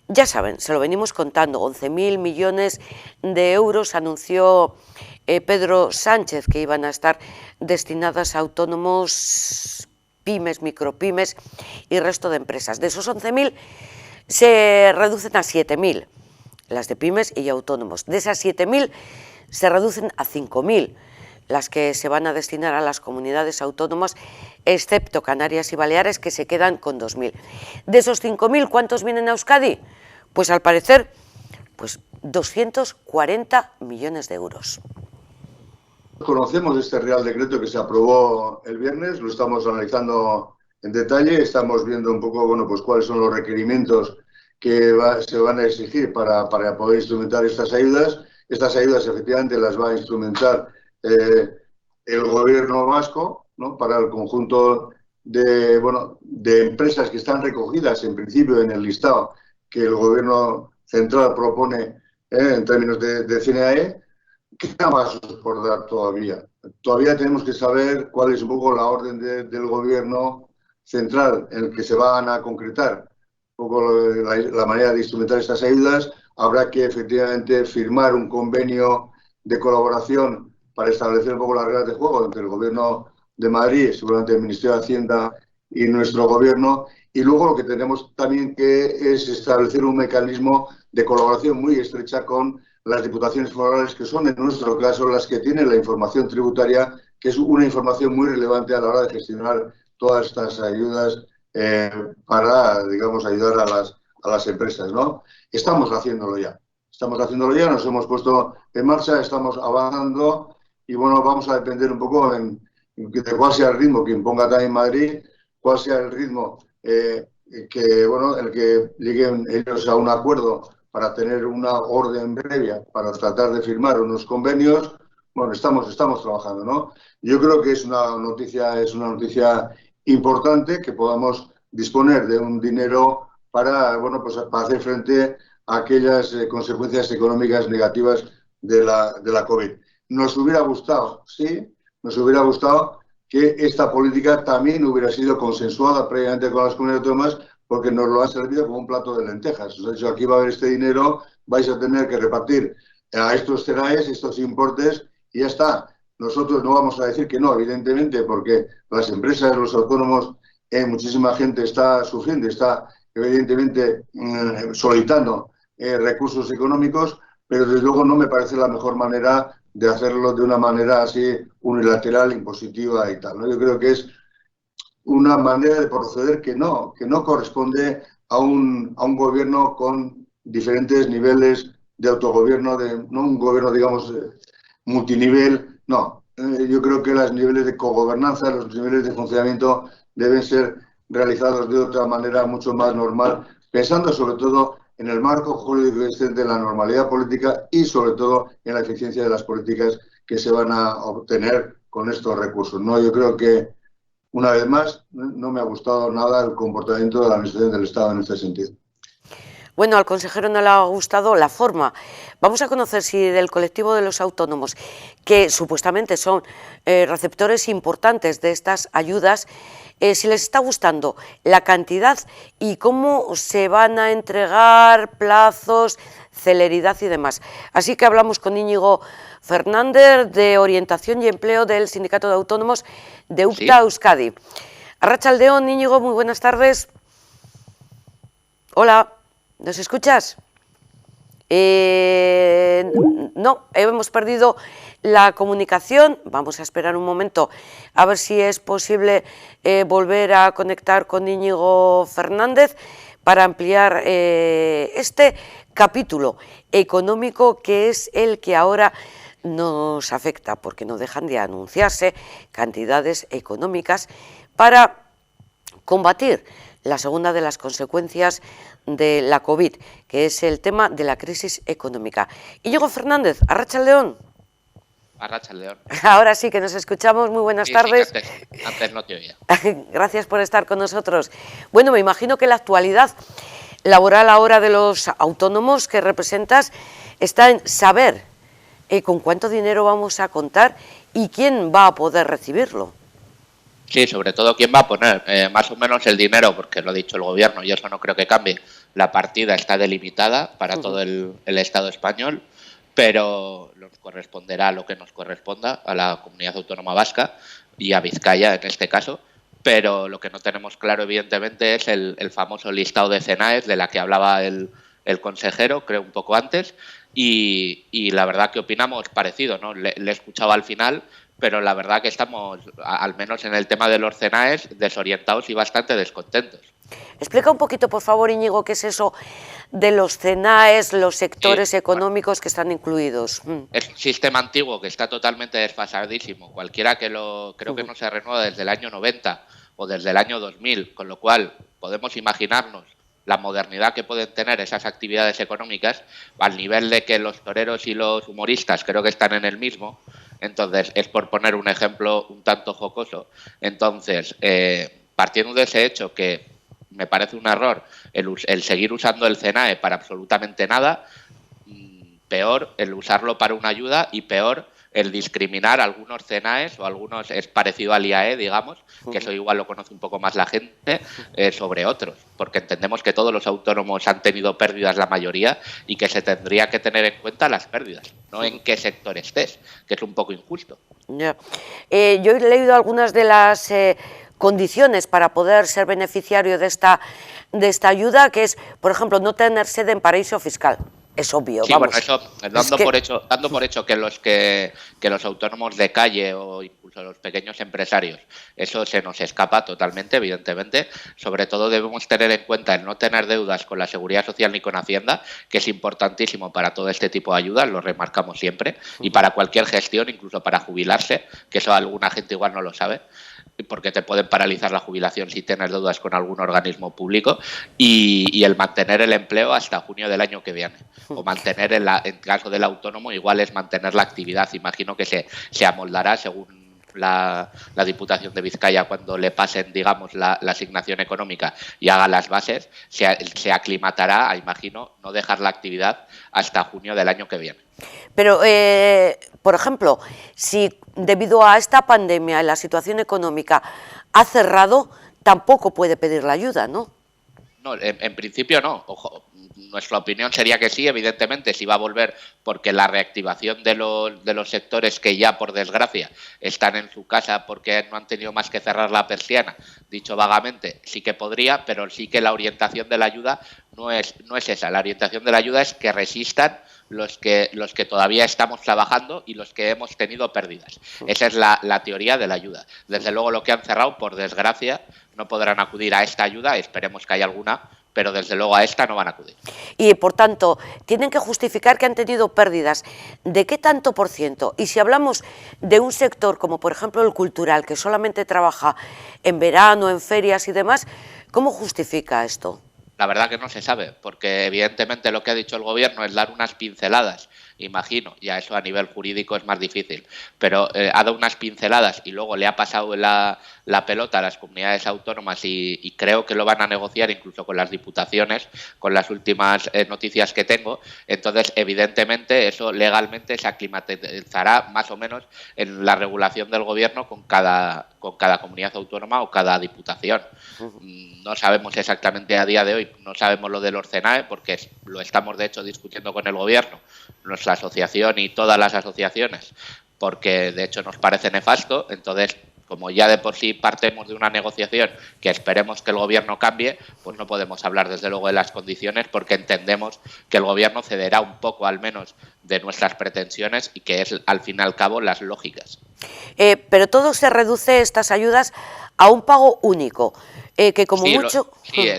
Ya saben, se lo venimos contando, 11.000 millones de euros anunció Pedro Sánchez que iban a estar destinadas a autónomos, pymes, micropymes y resto de empresas. De esos 11.000 se reducen a 7.000. Las de pymes y autónomos. De esas 7.000 se reducen a 5.000 las que se van a destinar a las comunidades autónomas, excepto Canarias y Baleares, que se quedan con 2.000. De esos 5.000, ¿cuántos vienen a Euskadi? Pues al parecer, pues 240 millones de euros. conocemos este Real Decreto que se aprobó el viernes, lo estamos analizando en detalle, estamos viendo un poco, bueno, pues cuáles son los requerimientos que se van a exigir para poder instrumentar estas ayudas. Estas ayudas efectivamente las va a instrumentar el Gobierno vasco, ¿no?, para el conjunto de empresas que están recogidas en principio en el listado que el Gobierno central propone en términos de CNAE. Queda más por dar todavía. Todavía tenemos que saber cuál es un poco la orden del Gobierno central en el que se van a concretar un poco la manera de instrumentar estas ayudas. Habrá que efectivamente firmar un convenio de colaboración para establecer un poco las reglas de juego entre el Gobierno de Madrid, seguramente el Ministerio de Hacienda y nuestro Gobierno. Y luego lo que tenemos también que es establecer un mecanismo de colaboración muy estrecha con las diputaciones forales, que son en nuestro caso las que tienen la información tributaria, que es una información muy relevante a la hora de gestionar todas estas ayudas para, digamos, ayudar a las empresas, ¿no? Estamos haciéndolo ya, nos hemos puesto en marcha, estamos avanzando y, bueno, vamos a depender un poco de cuál sea el ritmo que imponga también Madrid, cuál sea el ritmo el que lleguen ellos a un acuerdo para tener una orden previa para tratar de firmar unos convenios. Bueno, estamos trabajando, ¿no? Yo creo que es una noticia importante que podamos disponer de un dinero para, pues para hacer frente a aquellas consecuencias económicas negativas de la COVID. Nos hubiera gustado, sí, nos hubiera gustado que esta política también hubiera sido consensuada previamente con las comunidades autónomas, porque nos lo han servido como un plato de lentejas. Os he dicho, aquí va a haber este dinero, vais a tener que repartir a estos CNAEs, estos importes, y ya está. Nosotros no vamos a decir que no, evidentemente, porque las empresas, los autónomos, muchísima gente está sufriendo, está evidentemente solicitando recursos económicos, pero desde luego no me parece la mejor manera de hacerlo de una manera así unilateral, impositiva y tal, ¿no? Yo creo que es una manera de proceder que no corresponde a un gobierno con diferentes niveles de autogobierno, no un gobierno, digamos, multinivel, no. Yo creo que los niveles de cogobernanza, los niveles de funcionamiento deben ser realizados de otra manera mucho más normal, pensando sobre todo en el marco jurídico existente, en la normalidad política y sobre todo en la eficiencia de las políticas que se van a obtener con estos recursos, ¿no? Yo creo que, una vez más, no me ha gustado nada el comportamiento de la Administración del Estado en este sentido. Bueno, al consejero no le ha gustado la forma. Vamos a conocer si del colectivo de los autónomos, que supuestamente son receptores importantes de estas ayudas, si les está gustando la cantidad y cómo se van a entregar, plazos, celeridad y demás. Así que hablamos con Íñigo Fernández, de Orientación y Empleo del Sindicato de Autónomos de UPTA Euskadi. Arratsaldeon, Íñigo, muy buenas tardes. Hola, ¿nos escuchas? No, hemos perdido la comunicación. Vamos a esperar un momento a ver si es posible volver a conectar con Íñigo Fernández para ampliar este capítulo económico, que es el que ahora nos afecta, porque no dejan de anunciarse cantidades económicas para combatir la segunda de las consecuencias de la COVID, que es el tema de la crisis económica. Íñigo Fernández, arratsaldeon. Arratsaldeon. Ahora sí que nos escuchamos, muy buenas tardes. Sí, antes no te oía. Gracias por estar con nosotros. Bueno, me imagino que la actualidad laboral ahora de los autónomos que representas está en saber con cuánto dinero vamos a contar y quién va a poder recibirlo. Sí, sobre todo quién va a poner más o menos el dinero, porque lo ha dicho el Gobierno y eso no creo que cambie. La partida está delimitada para todo el Estado español, pero nos corresponderá lo que nos corresponda a la comunidad autónoma vasca y a Vizcaya en este caso. Pero lo que no tenemos claro, evidentemente, es el famoso listado de CNAEs de la que hablaba el consejero, creo, un poco antes. Y la verdad que opinamos parecido, ¿no? Le escuchaba al final, pero la verdad que estamos, al menos en el tema de los CENAES, desorientados y bastante descontentos. Explica un poquito, por favor, Íñigo, qué es eso de los CENAES, los sectores económicos que están incluidos. Es un sistema antiguo que está totalmente desfasadísimo. Cualquiera que creo que no se renueva desde el año 90 o desde el año 2000, con lo cual podemos imaginarnos la modernidad que pueden tener esas actividades económicas al nivel de que los toreros y los humoristas creo que están en el mismo. Entonces, es por poner un ejemplo un tanto jocoso. Entonces, partiendo de ese hecho que me parece un error el seguir usando el CENAE para absolutamente nada, peor el usarlo para una ayuda y peor el discriminar algunos CENAES o algunos, es parecido al IAE, digamos, que eso igual lo conoce un poco más la gente, sobre otros, porque entendemos que todos los autónomos han tenido pérdidas la mayoría y que se tendría que tener en cuenta las pérdidas, no en qué sector estés, que es un poco injusto. Ya. Yo he leído algunas de las condiciones para poder ser beneficiario de esta ayuda, que es, por ejemplo, no tener sede en paraíso fiscal. Es obvio, sí, vamos. Bueno, eso, dando por hecho que los autónomos de calle o incluso los pequeños empresarios, eso se nos escapa totalmente, evidentemente. Sobre todo debemos tener en cuenta el no tener deudas con la Seguridad Social ni con Hacienda, que es importantísimo para todo este tipo de ayudas, lo remarcamos siempre, y para cualquier gestión, incluso para jubilarse, que eso alguna gente igual no lo sabe, porque te pueden paralizar la jubilación si tienes deudas con algún organismo público, y el mantener el empleo hasta junio del año que viene, o mantener, en caso del autónomo, igual es mantener la actividad. Imagino que se amoldará según la Diputación de Vizcaya, cuando le pasen, digamos, la asignación económica y haga las bases, se aclimatará, imagino, no dejar la actividad hasta junio del año que viene. Pero, por ejemplo, si debido a esta pandemia la situación económica ha cerrado, tampoco puede pedir la ayuda, ¿no? No, en principio no. Ojo, nuestra opinión sería que sí, evidentemente, si va a volver, porque la reactivación de los sectores que ya, por desgracia, están en su casa porque no han tenido más que cerrar la persiana, dicho vagamente, sí que podría, pero sí que la orientación de la ayuda no es esa. La orientación de la ayuda es que resistan los que todavía estamos trabajando y los que hemos tenido pérdidas. Esa es la teoría de la ayuda. Desde luego, lo que han cerrado, por desgracia, no podrán acudir a esta ayuda, esperemos que haya alguna, pero desde luego a esta no van a acudir. Y, por tanto, tienen que justificar que han tenido pérdidas. ¿De qué tanto por ciento? Y si hablamos de un sector como, por ejemplo, el cultural, que solamente trabaja en verano, en ferias y demás, ¿cómo justifica esto? La verdad que no se sabe, porque evidentemente lo que ha dicho el gobierno es dar unas pinceladas, imagino, ya eso a nivel jurídico es más difícil, pero ha dado unas pinceladas y luego le ha pasado la pelota a las comunidades autónomas y creo que lo van a negociar incluso con las diputaciones, con las últimas noticias que tengo. Entonces, evidentemente, eso legalmente se aclimatizará más o menos en la regulación del gobierno con cada comunidad autónoma o cada diputación. No sabemos exactamente a día de hoy, no sabemos lo de los CENAE, porque lo estamos de hecho discutiendo con el gobierno, nuestra asociación y todas las asociaciones, porque de hecho nos parece nefasto. Entonces, como ya de por sí partimos de una negociación que esperemos que el gobierno cambie, pues no podemos hablar desde luego de las condiciones, porque entendemos que el gobierno cederá un poco al menos de nuestras pretensiones y que es al fin y al cabo las lógicas. Pero todo se reduce, estas ayudas, a un pago único, que como sí, mucho... Sí,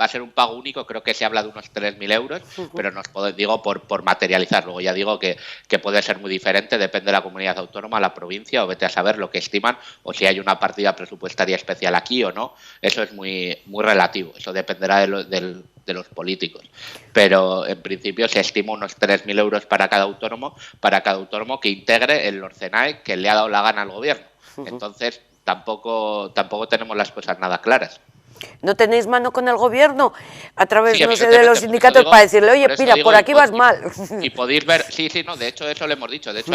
va a ser un pago único, creo que se habla de unos 3.000 euros, pero digo por materializar. Luego ya digo que puede ser muy diferente, depende de la comunidad autónoma, la provincia, o vete a saber lo que estiman, o si hay una partida presupuestaria especial aquí o no. Eso es muy, muy relativo, eso dependerá de los políticos. Pero en principio se estima unos 3.000 euros para cada autónomo que integre el CENAE que le ha dado la gana al gobierno. Entonces, tampoco tenemos las cosas nada claras. ¿No tenéis mano con el gobierno a través, sí, no sé, de los sindicatos para decirle, oye, mira, por aquí vas mal? Y podéis ver, no, de hecho eso lo hemos dicho, de hecho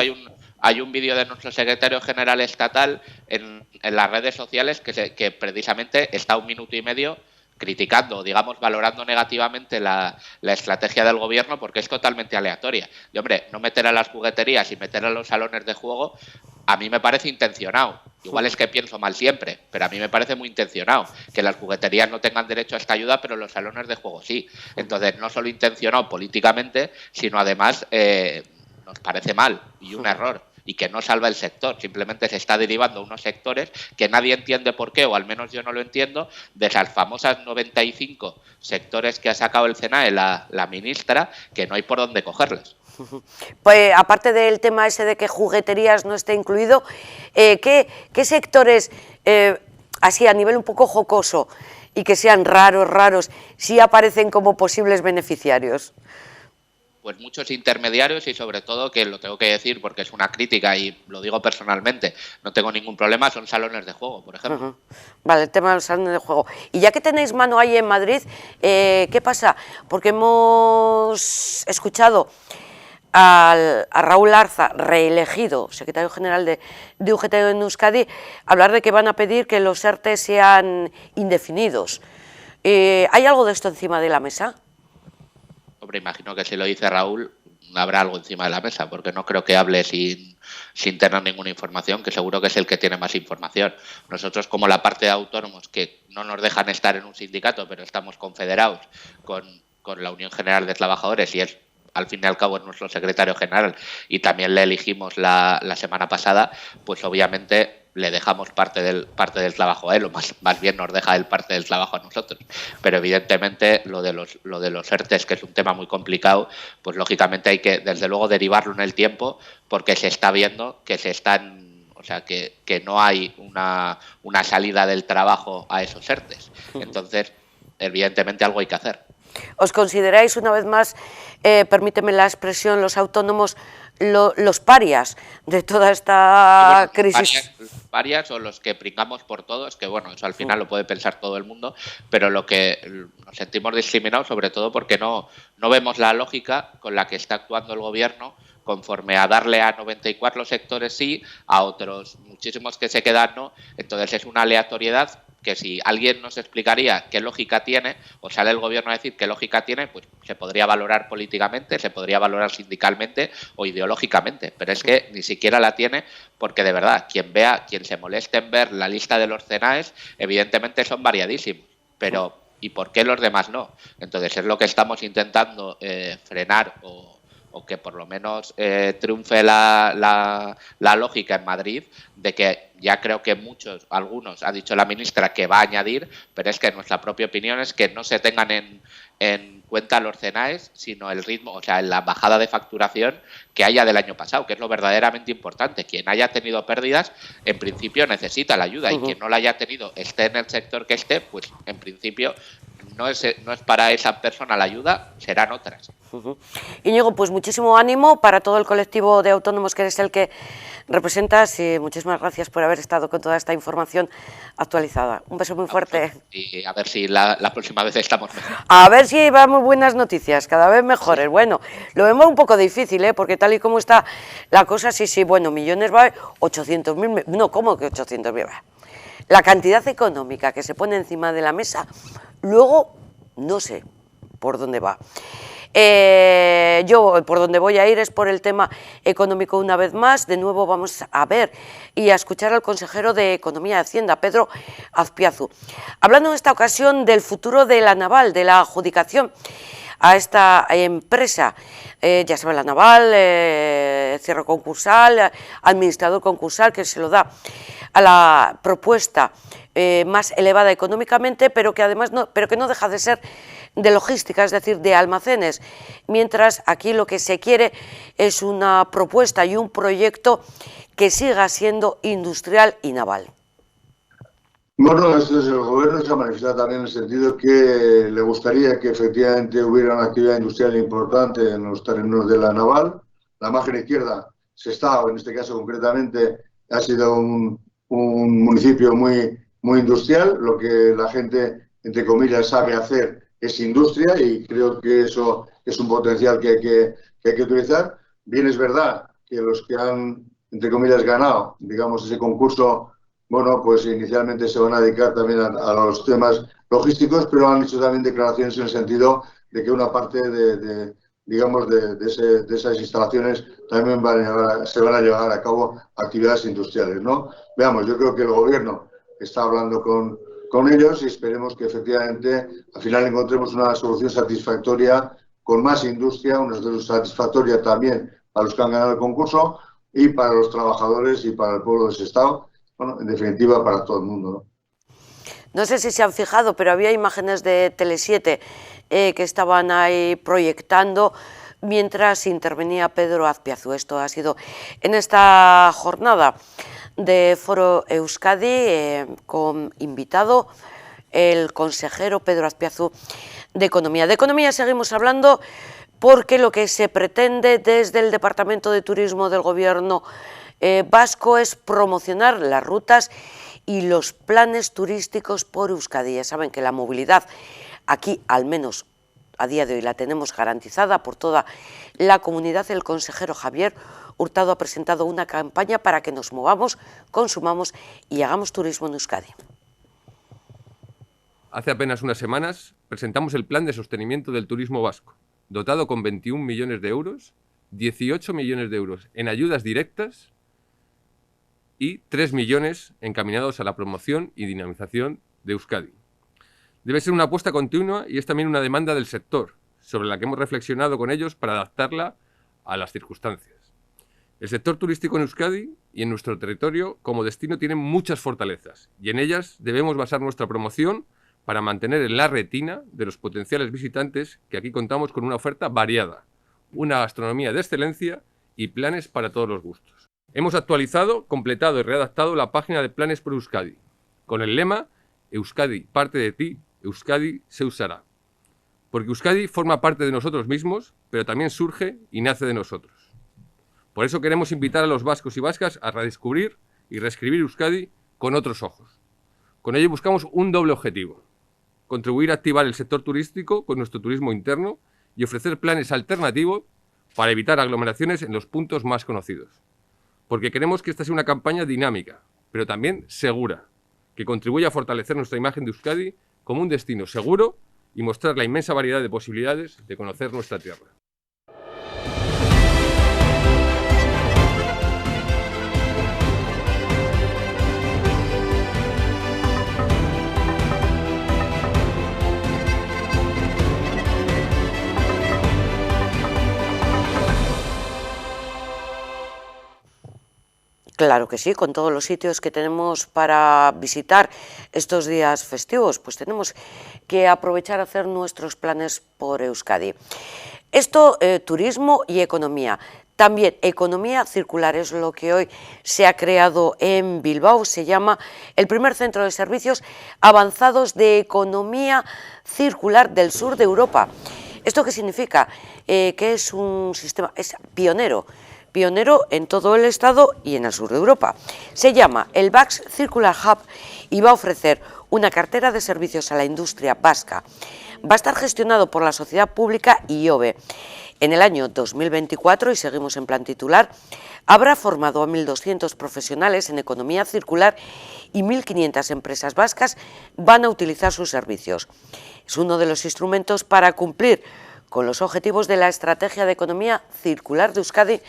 hay un vídeo de nuestro secretario general estatal en las redes sociales que precisamente está 1 minuto y medio criticando, digamos, valorando negativamente la estrategia del gobierno, porque es totalmente aleatoria. Y hombre, no meter a las jugueterías y meter a los salones de juego, a mí me parece intencionado. Igual es que pienso mal siempre, pero a mí me parece muy intencionado que las jugueterías no tengan derecho a esta ayuda, pero los salones de juego sí. Entonces, no solo intencionado políticamente, sino además nos parece mal y un error. y que no salva el sector, simplemente se está derivando a unos sectores que nadie entiende por qué, o al menos yo no lo entiendo, de esas famosas 95 sectores que ha sacado el CENAE la ministra, que no hay por dónde cogerles. Pues aparte del tema ese de que jugueterías no esté incluido, ¿qué sectores, así a nivel un poco jocoso y que sean raros, sí aparecen como posibles beneficiarios? Pues muchos intermediarios y sobre todo, que lo tengo que decir porque es una crítica y lo digo personalmente, no tengo ningún problema, son salones de juego, por ejemplo. Vale, el tema de los salones de juego. Y ya que tenéis mano ahí en Madrid, ¿qué pasa? Porque hemos escuchado a Raúl Arza, reelegido secretario general de UGT en Euskadi, hablar de que van a pedir que los ERTE sean indefinidos. ¿Hay algo de esto encima de la mesa? Hombre, imagino que si lo dice Raúl, habrá algo encima de la mesa, porque no creo que hable sin tener ninguna información, que seguro que es el que tiene más información. Nosotros, como la parte de autónomos, que no nos dejan estar en un sindicato, pero estamos confederados con la Unión General de Trabajadores, y es, al fin y al cabo, es nuestro secretario general, y también le elegimos la semana pasada, pues obviamente le dejamos parte del trabajo a él, o más bien nos deja él parte del trabajo a nosotros. Pero evidentemente lo de los ERTES, que es un tema muy complicado, pues lógicamente hay que, desde luego, derivarlo en el tiempo, porque se está viendo que que no hay una salida del trabajo a esos ERTES. Entonces, evidentemente algo hay que hacer. ¿Os consideráis, una vez más, permíteme la expresión, los autónomos, los parias de toda esta crisis? Parias o los que pringamos por todos, que bueno, eso al final lo puede pensar todo el mundo, pero lo que nos sentimos discriminados sobre todo porque no vemos la lógica con la que está actuando el gobierno, conforme a darle a 94 sectores sí, a otros muchísimos que se quedan no. Entonces es una aleatoriedad que si alguien nos explicaría qué lógica tiene, o sale el gobierno a decir qué lógica tiene, pues se podría valorar políticamente, se podría valorar sindicalmente o ideológicamente, pero es que ni siquiera la tiene, porque de verdad, quien se moleste en ver la lista de los CENAEs, evidentemente son variadísimos, pero ¿y por qué los demás no? Entonces es lo que estamos intentando frenar o que por lo menos triunfe la lógica en Madrid, de que ya creo que algunos, ha dicho la ministra que va a añadir, pero es que nuestra propia opinión es que no se tengan en cuenta los CENAEs, sino el ritmo, o sea, la bajada de facturación que haya del año pasado, que es lo verdaderamente importante. Quien haya tenido pérdidas, en principio necesita la ayuda, y quien no la haya tenido, esté en el sector que esté, pues en principio no es para esa persona la ayuda, serán otras. Íñigo, pues muchísimo ánimo para todo el colectivo de autónomos que eres el que representas, y muchísimas gracias por haber estado con toda esta información actualizada. Un beso muy fuerte. Y a ver si la próxima vez estamos mejor. A ver si vamos buenas noticias, cada vez mejores. Sí. Bueno, lo vemos un poco difícil, porque tal y como está la cosa, sí, bueno, millones va, 800.000, no, ¿cómo que 800.000 va? La cantidad económica que se pone encima de la mesa, luego no sé por dónde va. Yo por donde voy a ir es por el tema económico una vez más. De nuevo vamos a ver y a escuchar al consejero de Economía y Hacienda, Pedro Azpiazu, hablando en esta ocasión del futuro de la naval, de la adjudicación a esta empresa. Ya saben, la naval, cierre concursal, administrador concursal, que se lo da a la propuesta más elevada económicamente, pero que además no deja de ser de logística, es decir, de almacenes, mientras aquí lo que se quiere es una propuesta y un proyecto que siga siendo industrial y naval. Bueno, el gobierno se ha manifestado también en el sentido que le gustaría que efectivamente hubiera una actividad industrial importante en los terrenos de la naval. La margen izquierda, Sestao, en este caso concretamente, ha sido un municipio muy industrial. Lo que la gente, entre comillas, sabe hacer es industria, y creo que eso es un potencial que hay que utilizar. Bien, es verdad que los que han, entre comillas, ganado, digamos, ese concurso, bueno, pues inicialmente se van a dedicar también a los temas logísticos, pero han hecho también declaraciones en el sentido de que una parte de esas instalaciones también se van a llevar a cabo actividades industriales, ¿no? Veamos, yo creo que el gobierno está hablando con ellos y esperemos que efectivamente al final encontremos una solución satisfactoria con más industria, una solución satisfactoria también a los que han ganado el concurso, y para los trabajadores y para el pueblo de Sestao, bueno, en definitiva para todo el mundo, ¿no? No sé si se han fijado, pero había imágenes de Tele7 que estaban ahí proyectando mientras intervenía Pedro Azpiazu. Esto ha sido en esta jornada de Foro Euskadi con invitado el consejero Pedro Azpiazu de Economía. De economía seguimos hablando porque lo que se pretende desde el Departamento de Turismo del Gobierno vasco es promocionar las rutas y los planes turísticos por Euskadi. Ya saben que la movilidad aquí, al menos a día de hoy, la tenemos garantizada por toda la comunidad. El consejero Javier Hurtado ha presentado una campaña para que nos movamos, consumamos y hagamos turismo en Euskadi. Hace apenas unas semanas presentamos el Plan de Sostenimiento del Turismo Vasco, dotado con 21 millones de euros, 18 millones de euros en ayudas directas y 3 millones encaminados a la promoción y dinamización de Euskadi. Debe ser una apuesta continua y es también una demanda del sector, sobre la que hemos reflexionado con ellos para adaptarla a las circunstancias. El sector turístico en Euskadi y en nuestro territorio como destino tiene muchas fortalezas y en ellas debemos basar nuestra promoción para mantener en la retina de los potenciales visitantes que aquí contamos con una oferta variada, una gastronomía de excelencia y planes para todos los gustos. Hemos actualizado, completado y redactado la página de Planes por Euskadi, con el lema Euskadi parte de ti, Euskadi se usará. Porque Euskadi forma parte de nosotros mismos, pero también surge y nace de nosotros. Por eso queremos invitar a los vascos y vascas a redescubrir y reescribir Euskadi con otros ojos. Con ello buscamos un doble objetivo: contribuir a activar el sector turístico con nuestro turismo interno y ofrecer planes alternativos para evitar aglomeraciones en los puntos más conocidos. Porque queremos que esta sea una campaña dinámica, pero también segura, que contribuya a fortalecer nuestra imagen de Euskadi como un destino seguro y mostrar la inmensa variedad de posibilidades de conocer nuestra tierra. Claro que sí, con todos los sitios que tenemos para visitar estos días festivos, pues tenemos que aprovechar a hacer nuestros planes por Euskadi. Esto, turismo y economía. También economía circular es lo que hoy se ha creado en Bilbao. Se llama el primer centro de servicios avanzados de economía circular del sur de Europa. ¿Esto qué significa? Que es un sistema, es pionero en todo el Estado y en el sur de Europa. Se llama el Basque Circular Hub y va a ofrecer una cartera de servicios a la industria vasca. Va a estar gestionado por la sociedad pública IOBE. En el año 2024, y seguimos en plan titular, habrá formado a 1.200 profesionales en economía circular y 1.500 empresas vascas van a utilizar sus servicios. Es uno de los instrumentos para cumplir con los objetivos de la Estrategia de Economía Circular de Euskadi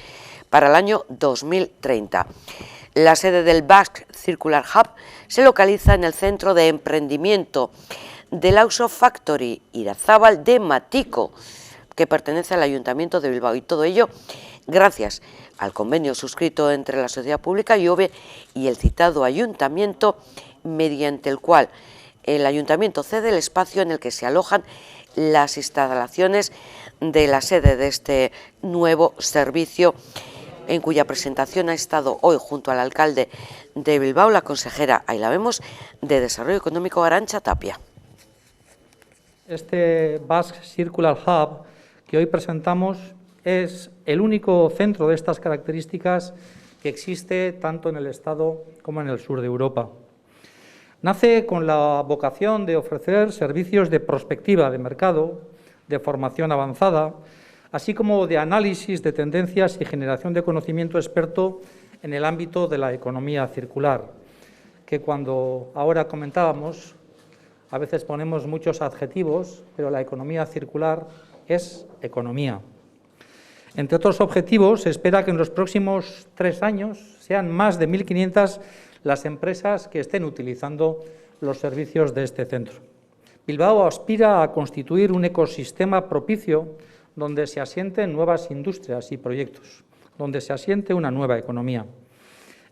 para el año 2030. La sede del Basque Circular Hub se localiza en el Centro de Emprendimiento del Auso Factory Irazábal de Matiko, que pertenece al Ayuntamiento de Bilbao, y todo ello gracias al convenio suscrito entre la sociedad pública IOBE y el citado ayuntamiento, mediante el cual el ayuntamiento cede el espacio en el que se alojan las instalaciones de la sede de este nuevo servicio, en cuya presentación ha estado hoy junto al alcalde de Bilbao la consejera, ahí la vemos, de Desarrollo Económico, Arantxa Tapia. Este Basque Circular Hub que hoy presentamos es el único centro de estas características que existe tanto en el Estado como en el sur de Europa. Nace con la vocación de ofrecer servicios de prospectiva de mercado, de formación avanzada, así como de análisis de tendencias y generación de conocimiento experto en el ámbito de la economía circular, que cuando ahora comentábamos, a veces ponemos muchos adjetivos, pero la economía circular es economía. Entre otros objetivos, se espera que en los próximos 3 años sean más de 1.500 las empresas que estén utilizando los servicios de este centro. Bilbao aspira a constituir un ecosistema propicio donde se asienten nuevas industrias y proyectos, donde se asiente una nueva economía.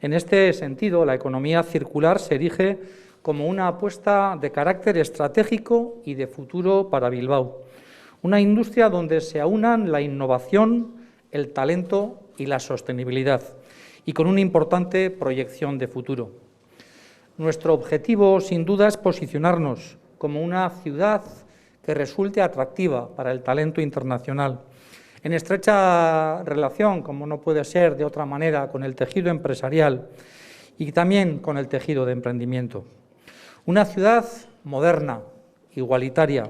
En este sentido, la economía circular se erige como una apuesta de carácter estratégico y de futuro para Bilbao. Una industria donde se aunan la innovación, el talento y la sostenibilidad, y con una importante proyección de futuro. Nuestro objetivo, sin duda, es posicionarnos como una ciudad que resulte atractiva para el talento internacional, en estrecha relación, como no puede ser de otra manera, con el tejido empresarial y también con el tejido de emprendimiento. Una ciudad moderna, igualitaria,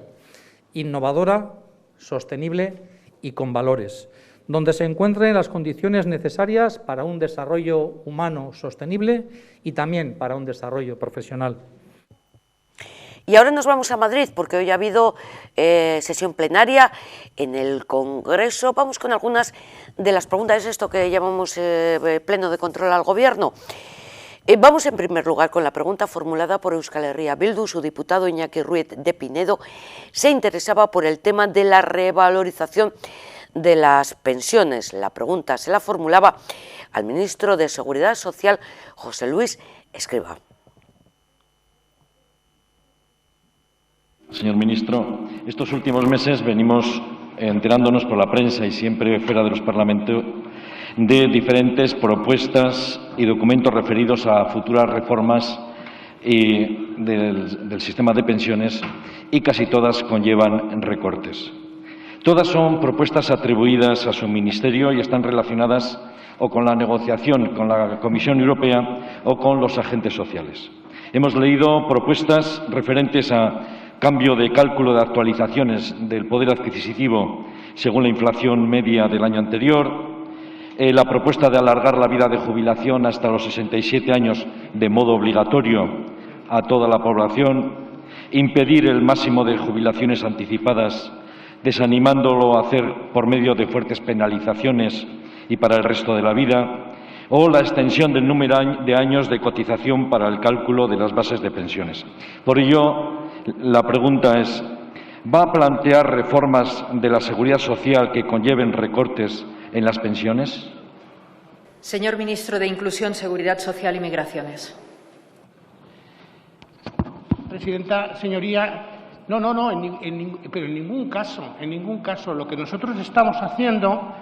innovadora, sostenible y con valores, donde se encuentren las condiciones necesarias para un desarrollo humano sostenible y también para un desarrollo profesional. Y ahora nos vamos a Madrid, porque hoy ha habido sesión plenaria en el Congreso. Vamos con algunas de las preguntas, esto que llamamos pleno de control al Gobierno. Vamos en primer lugar con la pregunta formulada por Euskal Herria Bildu. Su diputado Iñaki Ruiz de Pinedo se interesaba por el tema de la revalorización de las pensiones. La pregunta se la formulaba al ministro de Seguridad Social, José Luis Escrivá. Señor ministro, estos últimos meses venimos enterándonos por la prensa y siempre fuera de los parlamentos de diferentes propuestas y documentos referidos a futuras reformas del sistema de pensiones, y casi todas conllevan recortes. Todas son propuestas atribuidas a su ministerio y están relacionadas o con la negociación con la Comisión Europea o con los agentes sociales. Hemos leído propuestas referentes a cambio de cálculo de actualizaciones del poder adquisitivo según la inflación media del año anterior, la propuesta de alargar la vida de jubilación hasta los 67 años de modo obligatorio a toda la población, impedir el máximo de jubilaciones anticipadas, desanimándolo a hacer por medio de fuertes penalizaciones y para el resto de la vida, o la extensión del número de años de cotización para el cálculo de las bases de pensiones. Por ello, la pregunta es, ¿va a plantear reformas de la seguridad social que conlleven recortes en las pensiones? Señor ministro de Inclusión, Seguridad Social y Migraciones. Presidenta, señoría, pero en ningún caso. Lo que nosotros estamos haciendo,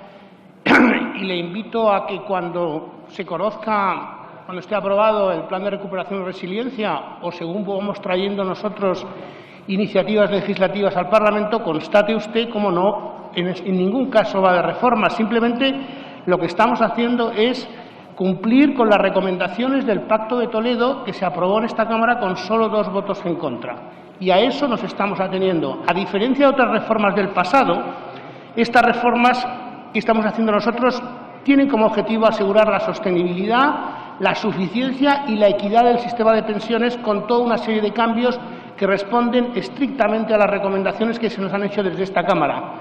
y le invito a que cuando esté aprobado el Plan de Recuperación y Resiliencia, o según vamos trayendo nosotros iniciativas legislativas al Parlamento, constate usted, cómo no, en ningún caso va de reformas. Simplemente lo que estamos haciendo es cumplir con las recomendaciones del Pacto de Toledo, que se aprobó en esta Cámara con solo 2 votos en contra. Y a eso nos estamos ateniendo. A diferencia de otras reformas del pasado, estas reformas que estamos haciendo nosotros tienen como objetivo asegurar la sostenibilidad, la suficiencia y la equidad del sistema de pensiones, con toda una serie de cambios que responden estrictamente a las recomendaciones que se nos han hecho desde esta Cámara.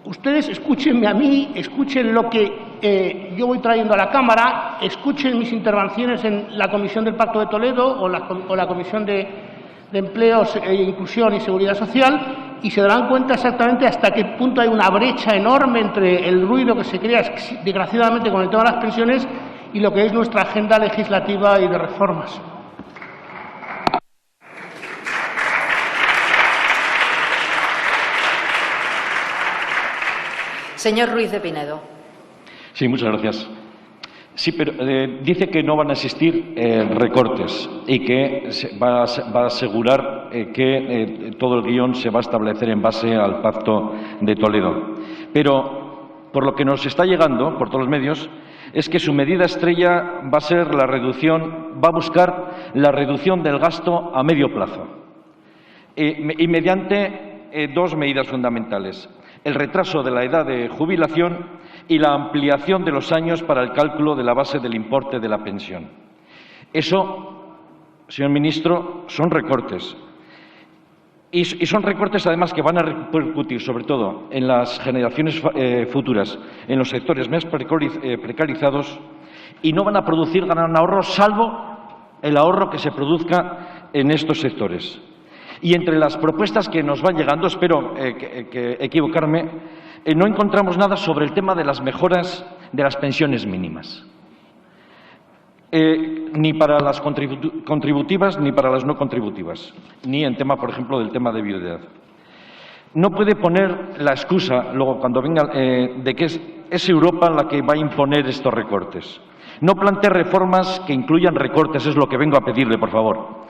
Ustedes escúchenme a mí, escuchen lo que yo voy trayendo a la Cámara, escuchen mis intervenciones en la Comisión del Pacto de Toledo o la Comisión de Empleos, Inclusión y Seguridad Social, y se darán cuenta exactamente hasta qué punto hay una brecha enorme entre el ruido que se crea, desgraciadamente, con el tema de las pensiones y lo que es nuestra agenda legislativa y de reformas. Señor Ruiz de Pinedo. Sí, muchas gracias. Sí, pero dice que no van a existir recortes y que va a asegurar que todo el guión se va a establecer en base al Pacto de Toledo. Pero, por lo que nos está llegando, por todos los medios, es que su medida estrella va a buscar la reducción del gasto a medio plazo y mediante 2 medidas fundamentales: el retraso de la edad de jubilación y la ampliación de los años para el cálculo de la base del importe de la pensión. Eso, señor ministro, son recortes. Y son recortes, además, que van a repercutir, sobre todo, en las generaciones futuras, en los sectores más precarizados, y no van a producir gran ahorro, salvo el ahorro que se produzca en estos sectores. Y entre las propuestas que nos van llegando, espero equivocarme, no encontramos nada sobre el tema de las mejoras de las pensiones mínimas. Ni para las contributivas ni para las no contributivas, ni en tema, por ejemplo, del tema de viudedad. No puede poner la excusa, luego cuando venga, de que es Europa la que va a imponer estos recortes. No plantee reformas que incluyan recortes, es lo que vengo a pedirle, por favor.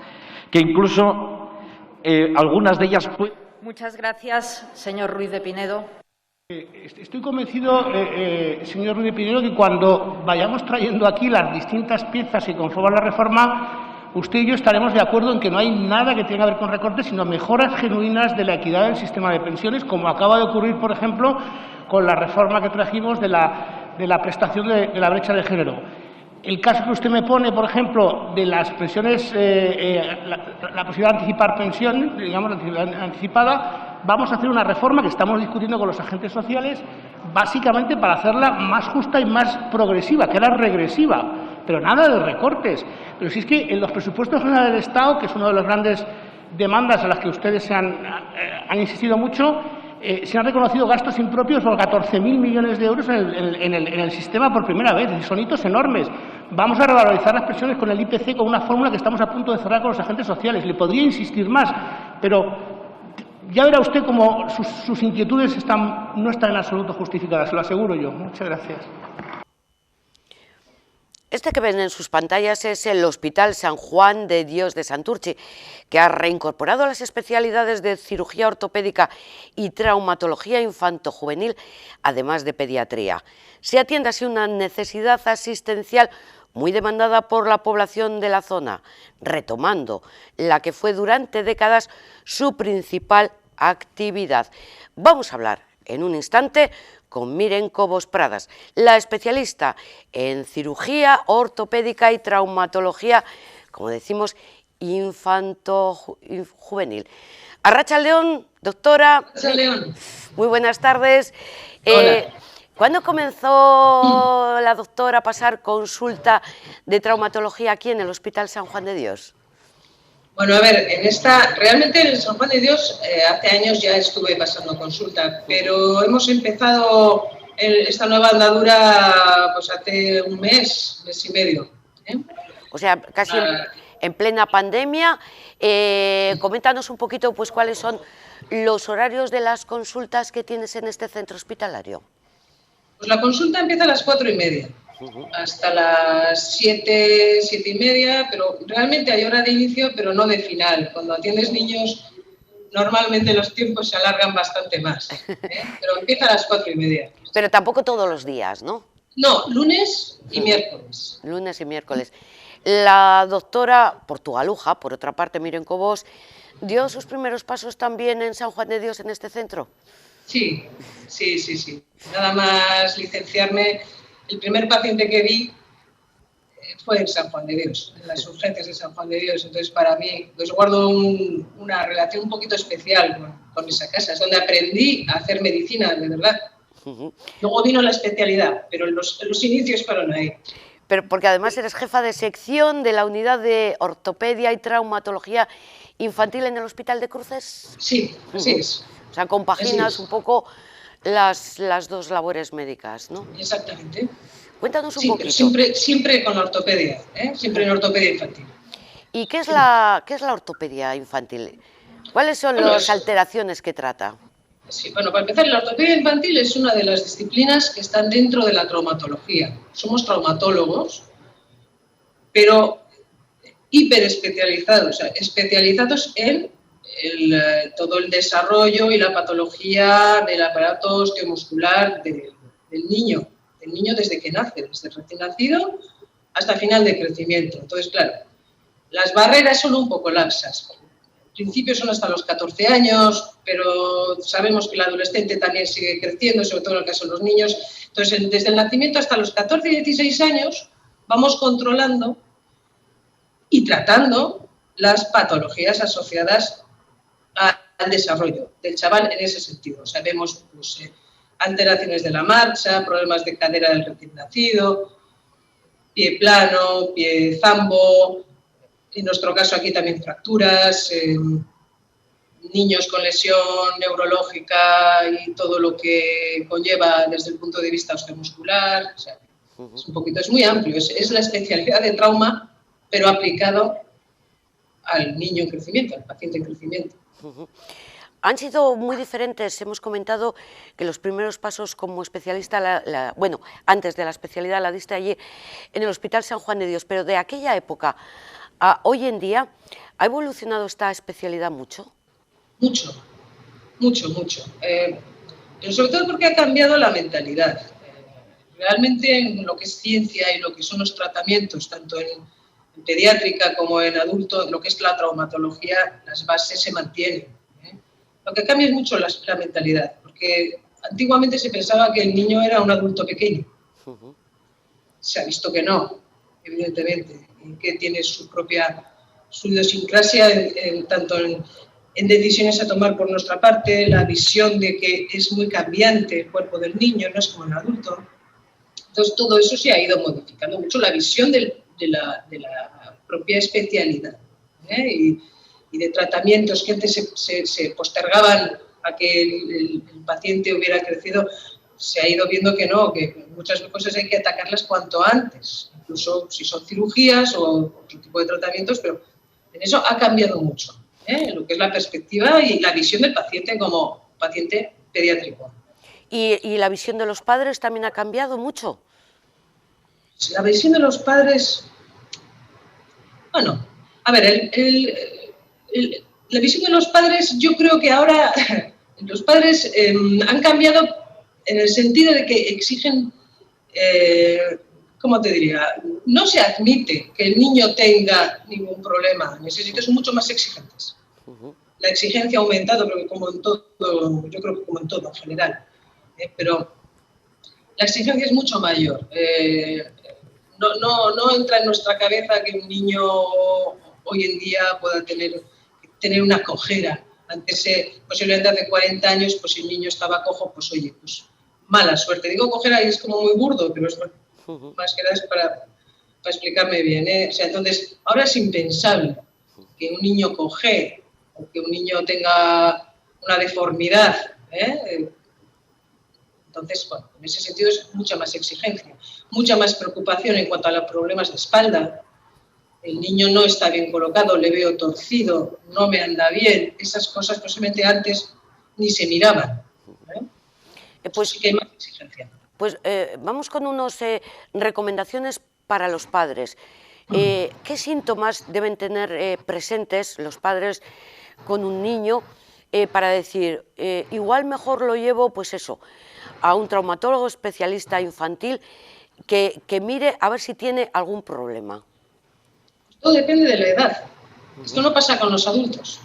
Que incluso algunas de ellas... Muchas gracias, señor Ruiz de Pinedo. Estoy convencido, señor Ruiz de Pinedo, que cuando vayamos trayendo aquí las distintas piezas que conforman la reforma, usted y yo estaremos de acuerdo en que no hay nada que tenga que ver con recortes, sino mejoras genuinas de la equidad del sistema de pensiones, como acaba de ocurrir, por ejemplo, con la reforma que trajimos de la prestación de la brecha de género. El caso que usted me pone, por ejemplo, de las pensiones, la posibilidad de anticipar pensión, digamos, la anticipada, vamos a hacer una reforma que estamos discutiendo con los agentes sociales, básicamente para hacerla más justa y más progresiva, que era regresiva, pero nada de recortes. Pero si es que en los presupuestos generales del Estado, que es una de las grandes demandas a las que ustedes se han insistido mucho, se han reconocido gastos impropios por 14.000 millones de euros en el sistema por primera vez. Son hitos enormes. Vamos a revalorizar las pensiones con el IPC, con una fórmula que estamos a punto de cerrar con los agentes sociales. Le podría insistir más, pero ya verá usted cómo sus inquietudes no están en absoluto justificadas, se lo aseguro yo. Muchas gracias. Este que ven en sus pantallas es el Hospital San Juan de Dios de Santurchi, que ha reincorporado las especialidades de cirugía ortopédica y traumatología infanto-juvenil, además de pediatría. Se atiende así una necesidad asistencial muy demandada por la población de la zona, retomando la que fue durante décadas su principal actividad. Vamos a hablar en un instante con Miren Cobos Pradas, la especialista en cirugía ortopédica y traumatología, como decimos, infanto-juvenil. Arratsaldeon, doctora. Arratsaldeon. Muy buenas tardes. Hola. ¿Cuándo comenzó la doctora a pasar consulta de traumatología aquí en el Hospital San Juan de Dios? Bueno, a ver, realmente en el San Juan de Dios hace años ya estuve pasando consulta, pero hemos empezado esta nueva andadura pues hace un mes y medio. O sea, casi en plena pandemia. Coméntanos un poquito pues cuáles son los horarios de las consultas que tienes en este centro hospitalario. Pues la consulta empieza a las 4:30. Hasta las 7, 7:30, pero realmente hay hora de inicio, pero no de final. Cuando atiendes niños, normalmente los tiempos se alargan bastante más, pero empieza a las 4:30. Pero tampoco todos los días, ¿no? No, lunes y miércoles. Lunes y miércoles. La doctora Portugaluja, por otra parte, Miren Cobos, ¿dio sus primeros pasos también en San Juan de Dios, en este centro? Sí. Nada más licenciarme, el primer paciente que vi fue en San Juan de Dios, en las urgencias de San Juan de Dios. Entonces, para mí, pues guardo una relación un poquito especial con esa casa. Es donde aprendí a hacer medicina, de verdad. Luego vino la especialidad, pero los inicios fueron ahí. Pero porque además eres jefa de sección de la unidad de ortopedia y traumatología infantil en el Hospital de Cruces. Sí, así es. O sea, compaginas un poco las dos labores médicas, ¿no? Exactamente. Cuéntanos un poquito. Siempre con ortopedia, siempre en ortopedia infantil. ¿Y qué es la ortopedia infantil? ¿Cuáles son las alteraciones que trata? Sí, bueno, para empezar, la ortopedia infantil es una de las disciplinas que están dentro de la traumatología. Somos traumatólogos, pero hiperespecializados, o sea, especializados en todo el desarrollo y la patología del aparato osteomuscular del niño desde que nace, desde recién nacido hasta final de crecimiento. Entonces, claro, las barreras son un poco laxas. Al principio son hasta los 14 años, pero sabemos que el adolescente también sigue creciendo, sobre todo en el caso de los niños. Entonces, desde el nacimiento hasta los 14 y 16 años vamos controlando y tratando las patologías asociadas al desarrollo del chaval en ese sentido. Sabemos pues, alteraciones de la marcha, problemas de cadera del recién nacido, pie plano, pie zambo, en nuestro caso aquí también fracturas, niños con lesión neurológica y todo lo que conlleva desde el punto de vista osteomuscular. O sea, es un poquito, es muy amplio, es la especialidad de trauma, pero aplicado al niño en crecimiento, al paciente en crecimiento. Han sido muy diferentes, hemos comentado que los primeros pasos como especialista, bueno, antes de la especialidad la diste allí en el Hospital San Juan de Dios, pero de aquella época a hoy en día, ¿ha evolucionado esta especialidad mucho? Mucho, mucho, mucho. Pero sobre todo porque ha cambiado la mentalidad. Realmente en lo que es ciencia y lo que son los tratamientos, tanto en pediátrica como en adulto, lo que es la traumatología, las bases se mantienen. Lo que cambia es mucho la mentalidad, porque antiguamente se pensaba que el niño era un adulto pequeño. Se ha visto que no, evidentemente, y que tiene su propia idiosincrasia, tanto en decisiones a tomar por nuestra parte, la visión de que es muy cambiante el cuerpo del niño, no es como el adulto. Entonces, todo eso se ha ido modificando mucho, la visión de la propia especialidad, y de tratamientos que antes se postergaban a que el paciente hubiera crecido, se ha ido viendo que no, que muchas cosas hay que atacarlas cuanto antes, incluso si son cirugías o otro tipo de tratamientos, pero en eso ha cambiado mucho, lo que es la perspectiva y la visión del paciente como paciente pediátrico. ¿Y la visión de los padres también ha cambiado mucho? La visión de los padres, bueno, a ver, la visión de los padres, yo creo que ahora los padres han cambiado en el sentido de que exigen, ¿cómo te diría? No se admite que el niño tenga ningún problema, en ese sitio son mucho más exigentes. La exigencia ha aumentado, creo que como en todo, yo creo que como en todo en general, pero la exigencia es mucho mayor. No entra en nuestra cabeza que un niño hoy en día pueda tener una cojera. Antes, posiblemente hace 40 años, pues si el niño estaba cojo, pues oye, pues mala suerte. Digo cojera y es como muy burdo, pero es más que nada es para explicarme bien. O sea, entonces, ahora es impensable que un niño coje o que un niño tenga una deformidad. Entonces, bueno, en ese sentido es mucha más exigencia, mucha más preocupación en cuanto a los problemas de espalda. El niño no está bien colocado, le veo torcido, no me anda bien. Esas cosas posiblemente antes ni se miraban. Pues sí que hay más exigencia. Pues vamos con unas recomendaciones para los padres. ¿Qué síntomas deben tener presentes los padres con un niño para decir, igual mejor lo llevo, pues eso, a un traumatólogo especialista infantil que mire a ver si tiene algún problema? Todo depende de la edad. Esto no pasa con los adultos.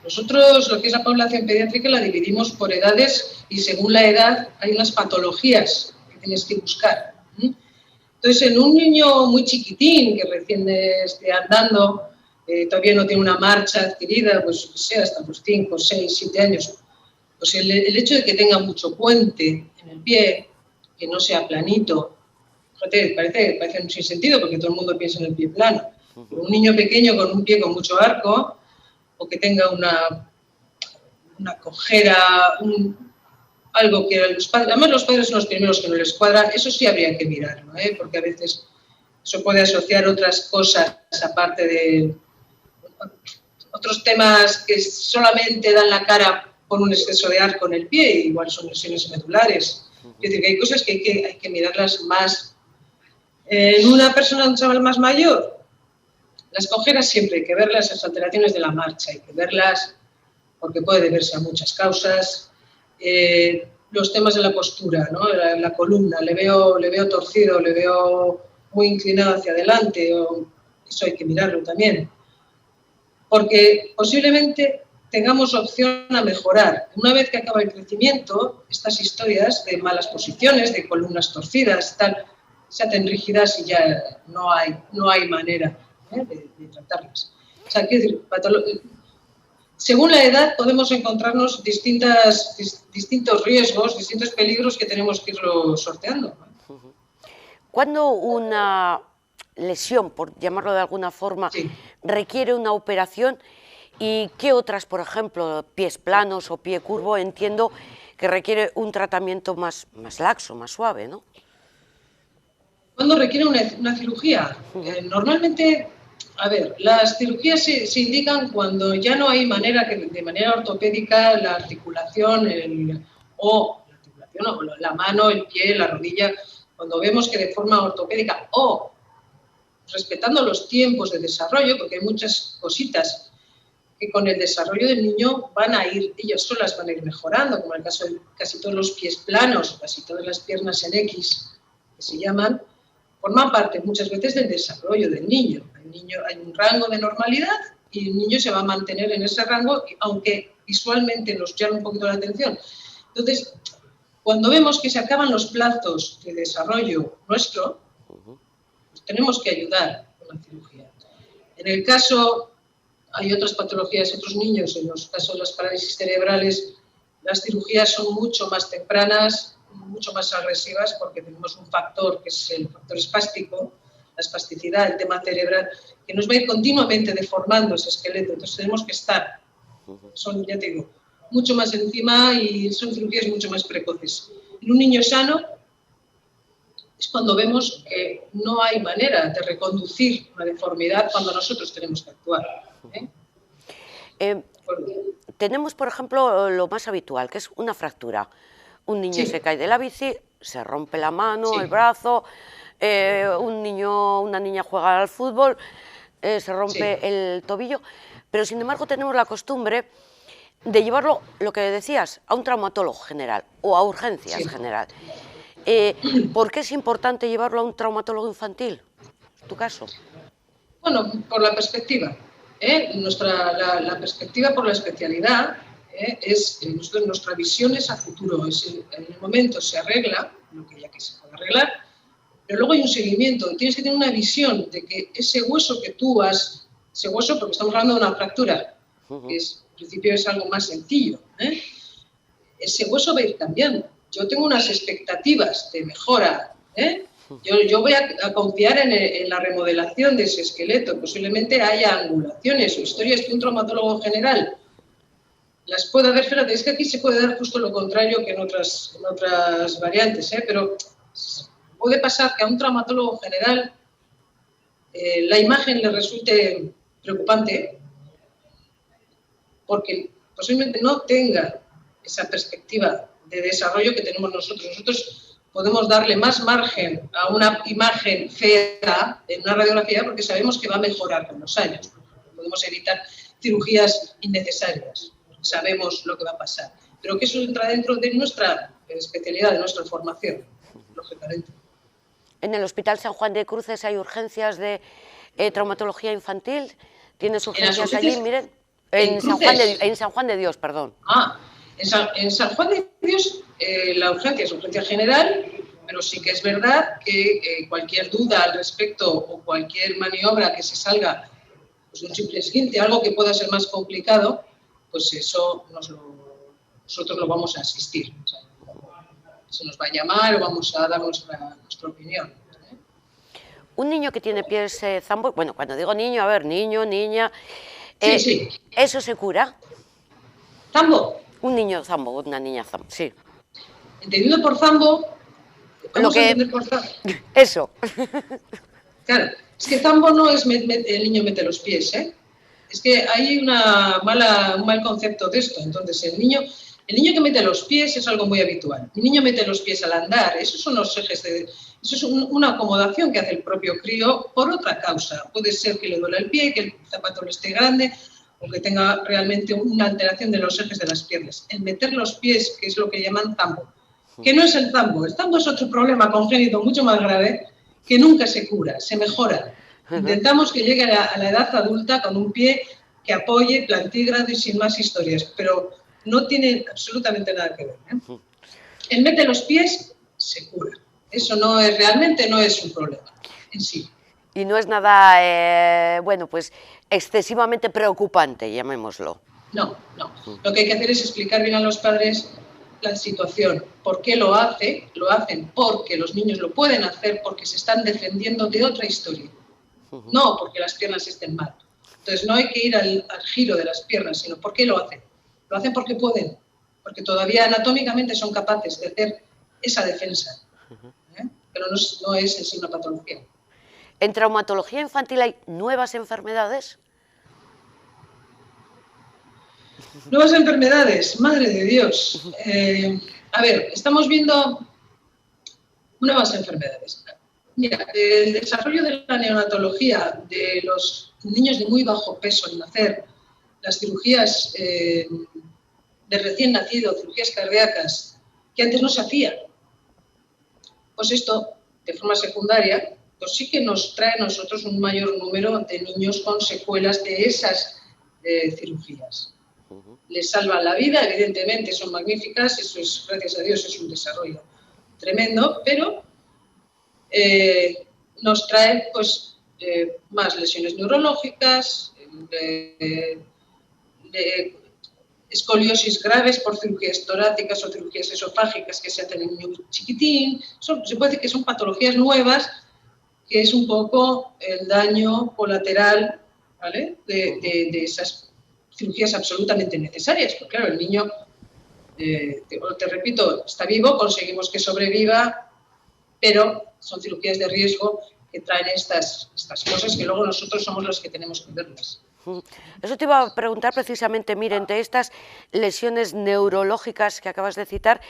Nosotros, lo que es la población pediátrica, la dividimos por edades y según la edad hay unas patologías que tienes que buscar. Entonces, en un niño muy chiquitín que recién esté andando, todavía no tiene una marcha adquirida, pues sea hasta los 5, 6, 7 años, pues el hecho de que tenga mucho puente en el pie, que no sea planito, parece un sinsentido porque todo el mundo piensa en el pie plano. Un niño pequeño con un pie con mucho arco, o que tenga una cojera, algo que los padres, además los padres son los primeros que no les cuadra, eso sí habría que mirarlo, porque a veces eso puede asociar otras cosas, aparte de otros temas que solamente dan la cara por un exceso de arco en el pie, igual son lesiones medulares. Es decir, que hay cosas que hay que mirarlas más. En una persona, un chaval más mayor, las cojeras siempre hay que verlas, las alteraciones de la marcha hay que verlas, porque puede deberse a muchas causas. Los temas de la postura, ¿no? La columna, le veo torcido, le veo muy inclinado hacia adelante, eso hay que mirarlo también. Porque posiblemente tengamos opción a mejorar. Una vez que acaba el crecimiento, estas historias de malas posiciones, de columnas torcidas, tal, se hacen rígidas y ya no hay manera de tratarlas. O sea, quiero decir, según la edad podemos encontrarnos distintos riesgos, distintos peligros que tenemos que irlo sorteando. Cuando una lesión, por llamarlo de alguna forma, requiere una operación, ¿Y qué otras, por ejemplo, pies planos o pie curvo, entiendo que requiere un tratamiento más laxo, más suave, ¿no? ¿Cuándo requiere una cirugía? Normalmente, a ver, las cirugías se indican cuando ya no hay manera que de manera ortopédica la articulación o la mano, el pie, la rodilla, cuando vemos que de forma ortopédica o respetando los tiempos de desarrollo, porque hay muchas cositas que con el desarrollo del niño van a ir, ellos solas van a ir mejorando, como en el caso de casi todos los pies planos, casi todas las piernas en X, que se llaman, forman parte muchas veces del desarrollo del niño. Hay un rango de normalidad y el niño se va a mantener en ese rango, aunque visualmente nos llama un poquito la atención. Entonces, cuando vemos que se acaban los plazos de desarrollo nuestro, pues tenemos que ayudar con la cirugía. En el caso, hay otras patologías, otros niños, en los casos de las parálisis cerebrales, las cirugías son mucho más tempranas, mucho más agresivas, porque tenemos un factor que es el factor espástico, la espasticidad, el tema cerebral, que nos va a ir continuamente deformando ese esqueleto. Entonces tenemos que estar, son, ya te digo, mucho más encima y son cirugías mucho más precoces. En un niño sano es cuando vemos que no hay manera de reconducir una deformidad cuando nosotros tenemos que actuar. Tenemos, por ejemplo, lo más habitual, que es una fractura. Un niño se cae de la bici, se rompe la mano, el brazo, una niña juega al fútbol, se rompe el tobillo, pero sin embargo tenemos la costumbre de llevarlo, lo que decías, a un traumatólogo general o a urgencias general. ¿Por qué es importante llevarlo a un traumatólogo infantil? ¿En tu caso? Bueno, por la perspectiva. La perspectiva por la especialidad es nuestra visión es a futuro. En el momento se arregla, lo que ya que se puede arreglar, pero luego hay un seguimiento. Tienes que tener una visión de que ese hueso que tú has, ese hueso, porque estamos hablando de una fractura, que en principio es algo más sencillo, ese hueso va a ir cambiando. Yo tengo unas expectativas de mejora, Yo voy a confiar en la remodelación de ese esqueleto. Posiblemente haya angulaciones o historias que un traumatólogo general las pueda ver. Fíjate, es que aquí se puede dar justo lo contrario que en otras variantes, pero puede pasar que a un traumatólogo general la imagen le resulte preocupante porque posiblemente no tenga esa perspectiva de desarrollo que tenemos nosotros. Nosotros podemos darle más margen a una imagen fea en una radiografía porque sabemos que va a mejorar con los años. Podemos evitar cirugías innecesarias, sabemos lo que va a pasar. Pero que eso entra dentro de nuestra especialidad, de nuestra formación, lógicamente. ¿En el Hospital San Juan de Cruces hay urgencias de traumatología infantil? ¿Tienes urgencias allí? Miren, en San Juan de Dios, perdón. En San Juan de Dios la urgencia es urgencia general, pero sí que es verdad que cualquier duda al respecto o cualquier maniobra que se salga pues, de un simple esguince, algo que pueda ser más complicado, pues eso nosotros lo vamos a asistir. O sea, se nos va a llamar o vamos a dar nuestra opinión. Un niño que tiene pies zambo, bueno, cuando digo niño, a ver, niño, niña, sí. ¿eso se cura? ¿Zambo? Un niño zambo, una niña zambo, sí. Entendiendo por zambo, vamos a entender por zambo. Eso. Claro, es que zambo no es el niño mete los pies, Es que hay un mal concepto de esto. Entonces, el niño que mete los pies es algo muy habitual. El niño mete los pies al andar, esos son los ejes eso es una acomodación que hace el propio crío por otra causa. Puede ser que le duela el pie, que el zapato le esté grande, o que tenga realmente una alteración de los ejes de las piernas. El meter los pies, que es lo que llaman zambo, que no es el zambo. El zambo es otro problema congénito mucho más grave que nunca se cura, se mejora. Intentamos que llegue a la edad adulta con un pie que apoye plantígrado y sin más historias, pero no tiene absolutamente nada que ver. El mete los pies se cura. Eso realmente no es un problema en sí. Y no es nada, bueno, pues excesivamente preocupante, llamémoslo. No. Lo que hay que hacer es explicar bien a los padres la situación. ¿Por qué lo hacen? Lo hacen porque los niños lo pueden hacer porque se están defendiendo de otra historia. No porque las piernas estén mal. Entonces no hay que ir al giro de las piernas, sino ¿por qué lo hacen? Lo hacen porque pueden, porque todavía anatómicamente son capaces de hacer esa defensa, pero no es en sí una patología. ¿En traumatología infantil hay nuevas enfermedades? Nuevas enfermedades, madre de Dios. A ver, estamos viendo nuevas enfermedades. Mira, el desarrollo de la neonatología de los niños de muy bajo peso al nacer, las cirugías de recién nacido, cirugías cardíacas, que antes no se hacían, pues esto, de forma secundaria, pues sí que nos trae a nosotros un mayor número de niños con secuelas de esas cirugías. Les salvan la vida, evidentemente son magníficas, eso es, gracias a Dios, es un desarrollo tremendo, pero nos trae pues más lesiones neurológicas, escoliosis graves por cirugías torácicas o cirugías esofágicas que se hacen en niños chiquitín. Se puede decir que son patologías nuevas, que es un poco el daño colateral, ¿vale?, de esas cirugías absolutamente necesarias. Porque claro, el niño, te repito, está vivo, conseguimos que sobreviva, pero son cirugías de riesgo que traen estas cosas que luego nosotros somos los que tenemos que verlas. Eso te iba a preguntar precisamente, mire, entre estas lesiones neurológicas que acabas de citar,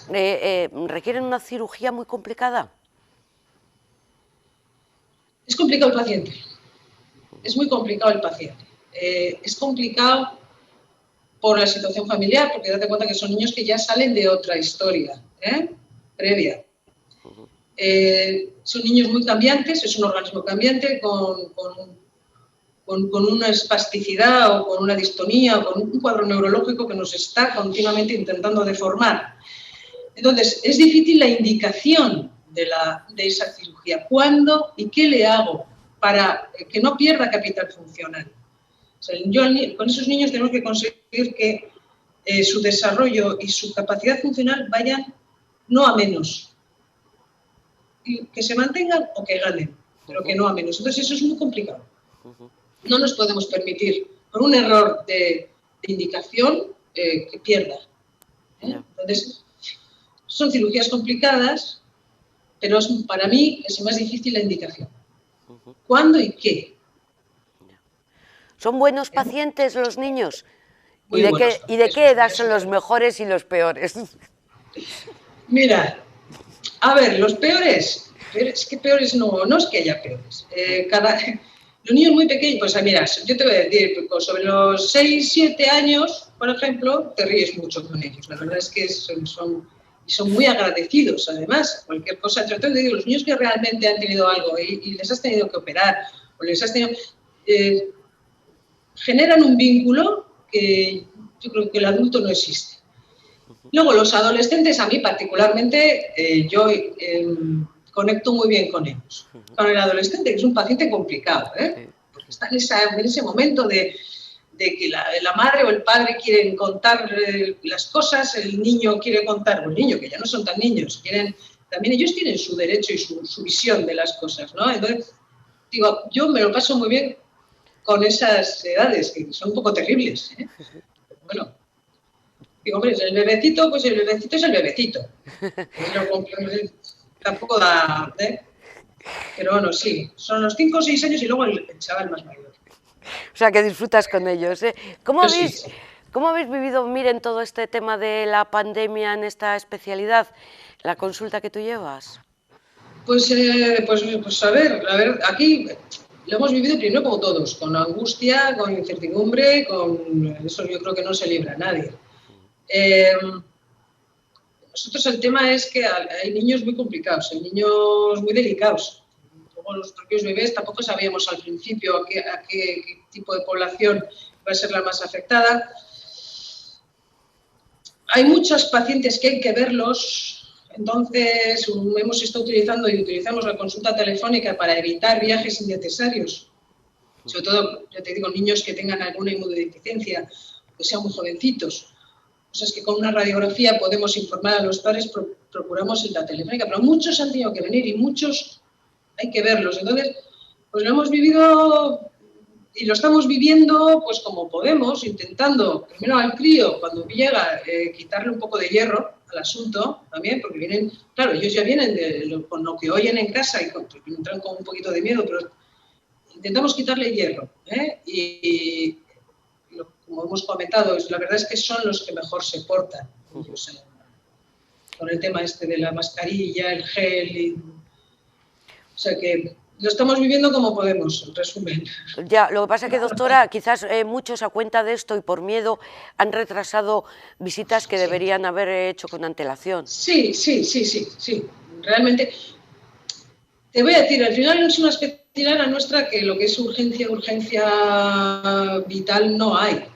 ¿requieren una cirugía muy complicada? Es complicado el paciente, es muy complicado el paciente. Es complicado por la situación familiar, porque date cuenta que son niños que ya salen de otra historia previa. Son niños muy cambiantes, es un organismo cambiante con una espasticidad o con una distonía o con un cuadro neurológico que nos está continuamente intentando deformar. Entonces, es difícil la indicación de esa cirugía. ¿Cuándo y qué le hago para que no pierda capital funcional? O sea, con esos niños tenemos que conseguir que su desarrollo y su capacidad funcional vayan no a menos, que se mantengan o que ganen, pero que no a menos. Entonces eso es muy complicado. No nos podemos permitir, por un error de indicación, que pierda. Entonces, son cirugías complicadas, pero para mí es más difícil la indicación. ¿Cuándo y qué? ¿Son buenos pacientes los niños? ¿Y de qué edad son los mejores y los peores? Mira, a ver, los peores, es que peores no es que haya peores. Los niños muy pequeños, pues mira, yo te voy a decir, sobre los 6, 7 años, por ejemplo, te ríes mucho con ellos. La verdad es que son muy agradecidos, además. Cualquier cosa, trato de decir, los niños que realmente han tenido algo y les has tenido que operar, o les has tenido... generan un vínculo que yo creo que el adulto no existe. Luego, los adolescentes, a mí particularmente, yo conecto muy bien con ellos. Con el adolescente, que es un paciente complicado, porque está en ese momento de que la madre o el padre quieren contar las cosas, el niño quiere contar, o el niño, que ya no son tan niños, también ellos tienen su derecho y su visión de las cosas, ¿no? Entonces, digo, yo me lo paso muy bien con esas edades, que son un poco terribles, Bueno, digo, hombre, el bebecito, pues el bebecito es el bebecito. Tampoco da... Pero bueno, sí, son los 5 o 6 años y luego el chaval más mayor. O sea, que disfrutas con ellos, ¿eh? ¿Cómo habéis vivido, miren, todo este tema de la pandemia en esta especialidad, la consulta que tú llevas? Pues a ver, aquí lo hemos vivido primero como todos, con angustia, con incertidumbre, con eso yo creo que no se libra a nadie. Nosotros el tema es que hay niños muy complicados, hay niños muy delicados. Luego los propios bebés tampoco sabíamos al principio a qué tipo de población va a ser la más afectada. Hay muchos pacientes que hay que verlos. Entonces, hemos estado utilizando y utilizamos la consulta telefónica para evitar viajes innecesarios. Sobre todo, ya te digo, niños que tengan alguna inmunodeficiencia, que sean muy jovencitos. Cosas que con una radiografía podemos informar a los padres, procuramos en la telefónica. Pero muchos han tenido que venir y muchos hay que verlos. Entonces, pues lo hemos vivido, y lo estamos viviendo pues como podemos, intentando primero al crío, cuando llega, quitarle un poco de hierro al asunto también, porque vienen, claro, ellos ya vienen con lo que oyen en casa y entran con un poquito de miedo, pero intentamos quitarle hierro, y como hemos comentado, la verdad es que son los que mejor se portan, ellos, con el tema este de la mascarilla, el gel, o sea que lo estamos viviendo como podemos, en resumen. Ya, lo que pasa es que, doctora, quizás muchos a cuenta de esto y por miedo han retrasado visitas que deberían haber hecho con antelación. Sí. Realmente, te voy a decir, al final es una especialidad nuestra que lo que es urgencia vital no hay.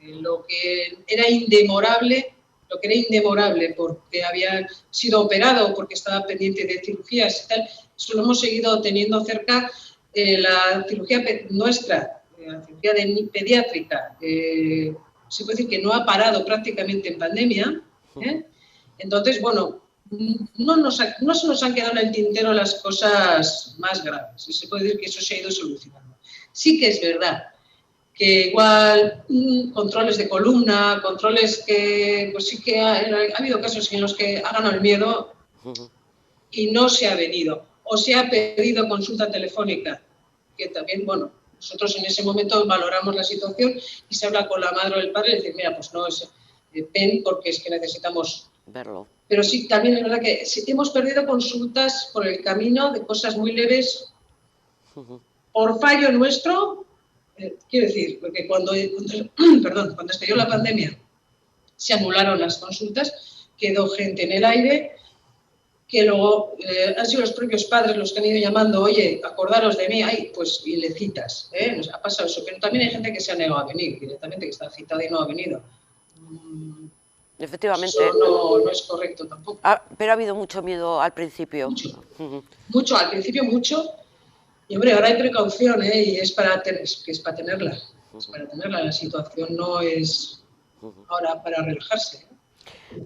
Lo que era indemorable porque había sido operado o porque estaba pendiente de cirugías y tal, eso lo hemos seguido teniendo cerca. La cirugía nuestra, la cirugía pediátrica, se puede decir que no ha parado prácticamente en pandemia. Entonces, bueno, no se nos han quedado en el tintero las cosas más graves. Se puede decir que eso se ha ido solucionando. Sí que es verdad que igual controles de columna, controles que, pues sí que ha habido casos en los que ha ganado el miedo y no se ha venido, o se ha pedido consulta telefónica, que también, bueno, nosotros en ese momento valoramos la situación y se habla con la madre o el padre y dice, mira, pues no, ven porque es que necesitamos verlo. Pero sí, también es verdad que hemos perdido consultas por el camino de cosas muy leves por fallo nuestro. Quiero decir, porque cuando estalló la pandemia se anularon las consultas, quedó gente en el aire, que luego han sido los propios padres los que han ido llamando, oye, acordaros de mí, pues y le citas, nos ha pasado eso, pero también hay gente que se ha negado a venir directamente, que está citada y no ha venido. Efectivamente. Eso no es correcto tampoco. Pero ha habido mucho miedo al principio. Mucho, al principio mucho. Y hombre, ahora hay precaución, y es para tenerla. Es para tenerla. La situación no es ahora para relajarse.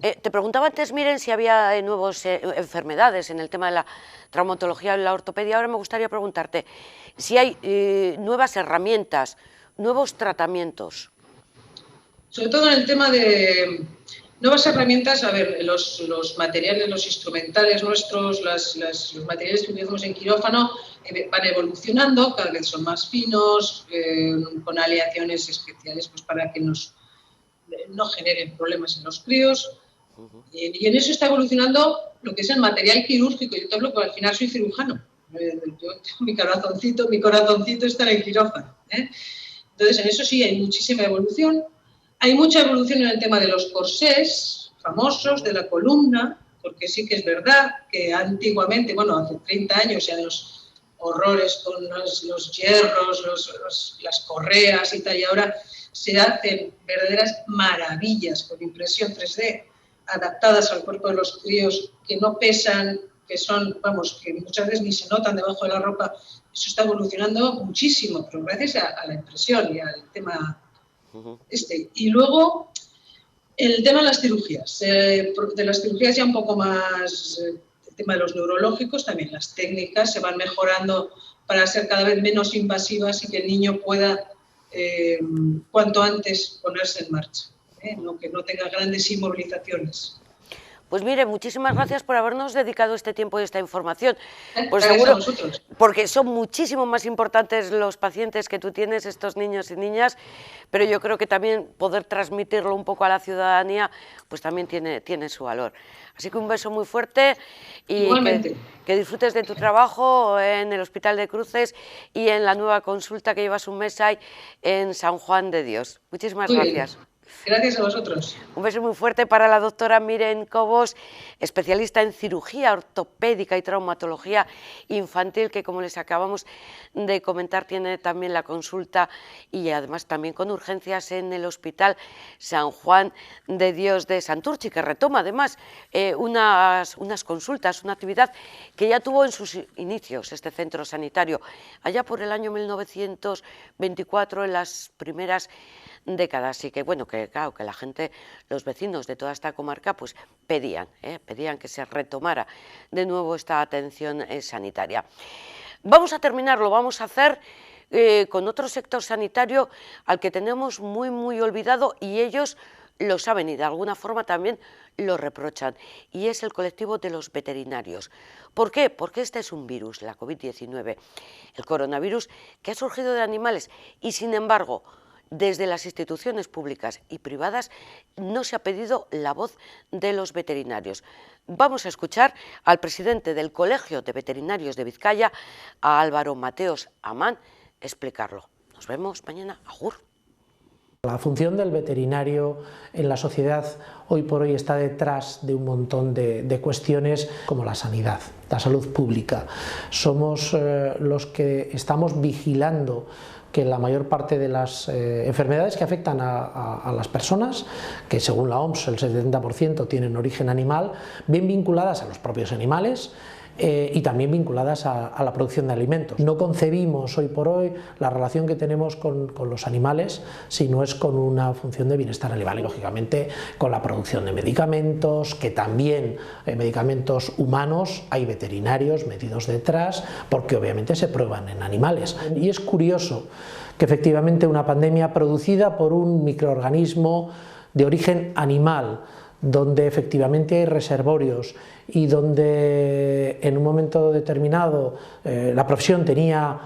Te preguntaba antes, Miren, si había nuevas enfermedades en el tema de la traumatología y la ortopedia. Ahora me gustaría preguntarte si hay nuevas herramientas, nuevos tratamientos. Sobre todo en el tema de nuevas herramientas, a ver, los materiales, los instrumentales nuestros, los materiales que utilizamos en quirófano van evolucionando, cada vez son más finos, con aleaciones especiales pues para que no generen problemas en los críos. Y en eso está evolucionando lo que es el material quirúrgico. Yo te hablo porque al final soy cirujano. Mi corazoncito está en el quirófano. Entonces, en eso sí hay muchísima evolución. Hay mucha evolución en el tema de los corsés famosos, de la columna, porque sí que es verdad que antiguamente, bueno, hace 30 años ya los horrores con los hierros, las correas y tal, y ahora se hacen verdaderas maravillas con impresión 3D, adaptadas al cuerpo de los críos, que no pesan, que son, vamos, que muchas veces ni se notan debajo de la ropa. Eso está evolucionando muchísimo, pero gracias a la impresión y al tema Y luego, el tema de las cirugías. De las cirugías ya un poco más, el tema de los neurológicos, también las técnicas se van mejorando para ser cada vez menos invasivas y que el niño pueda cuanto antes ponerse en marcha, que no tenga grandes inmovilizaciones. Pues mire, muchísimas gracias por habernos dedicado este tiempo y esta información. Pues seguro, porque son muchísimo más importantes los pacientes que tú tienes, estos niños y niñas, pero yo creo que también poder transmitirlo un poco a la ciudadanía, pues también tiene su valor. Así que un beso muy fuerte y que disfrutes de tu trabajo en el Hospital de Cruces y en la nueva consulta que llevas un mes ahí en San Juan de Dios. Muchísimas gracias. Gracias a vosotros. Un beso muy fuerte para la doctora Miren Cobos, especialista en cirugía ortopédica y traumatología infantil, que como les acabamos de comentar tiene también la consulta y además también con urgencias en el Hospital San Juan de Dios de Santurchi, que retoma además unas consultas, una actividad que ya tuvo en sus inicios este centro sanitario, allá por el año 1924, en las primeras décadas. Así que bueno, que claro, que la gente, los vecinos de toda esta comarca, pues pedían que se retomara de nuevo esta atención sanitaria. Vamos a terminarlo, vamos a hacer con otro sector sanitario al que tenemos muy olvidado, y ellos lo saben y de alguna forma también lo reprochan, y es el colectivo de los veterinarios. ¿Por qué? Porque este es un virus, la COVID-19, el coronavirus, que ha surgido de animales y, sin embargo, desde las instituciones públicas y privadas no se ha pedido la voz de los veterinarios. Vamos a escuchar al presidente del Colegio de Veterinarios de Vizcaya, a Álvaro Mateos Amán, explicarlo. Nos vemos mañana. Agur. La función del veterinario en la sociedad hoy por hoy está detrás de un montón de cuestiones como la sanidad, la salud pública. Somos los que estamos vigilando que la mayor parte de las enfermedades que afectan a las personas, que según la OMS el 70% tienen origen animal, bien vinculadas a los propios animales, y también vinculadas a la producción de alimentos. No concebimos hoy por hoy la relación que tenemos con los animales si no es con una función de bienestar animal, y lógicamente con la producción de medicamentos, que también medicamentos humanos, hay veterinarios metidos detrás porque obviamente se prueban en animales. Y es curioso que efectivamente una pandemia producida por un microorganismo de origen animal, donde efectivamente hay reservorios y donde en un momento determinado la profesión tenía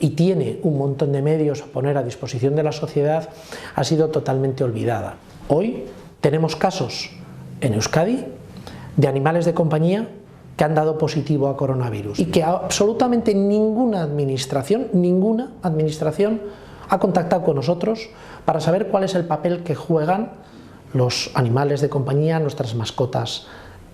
y tiene un montón de medios a poner a disposición de la sociedad, ha sido totalmente olvidada. Hoy tenemos casos en Euskadi de animales de compañía que han dado positivo a coronavirus y que absolutamente ninguna administración ha contactado con nosotros para saber cuál es el papel que juegan los animales de compañía, nuestras mascotas,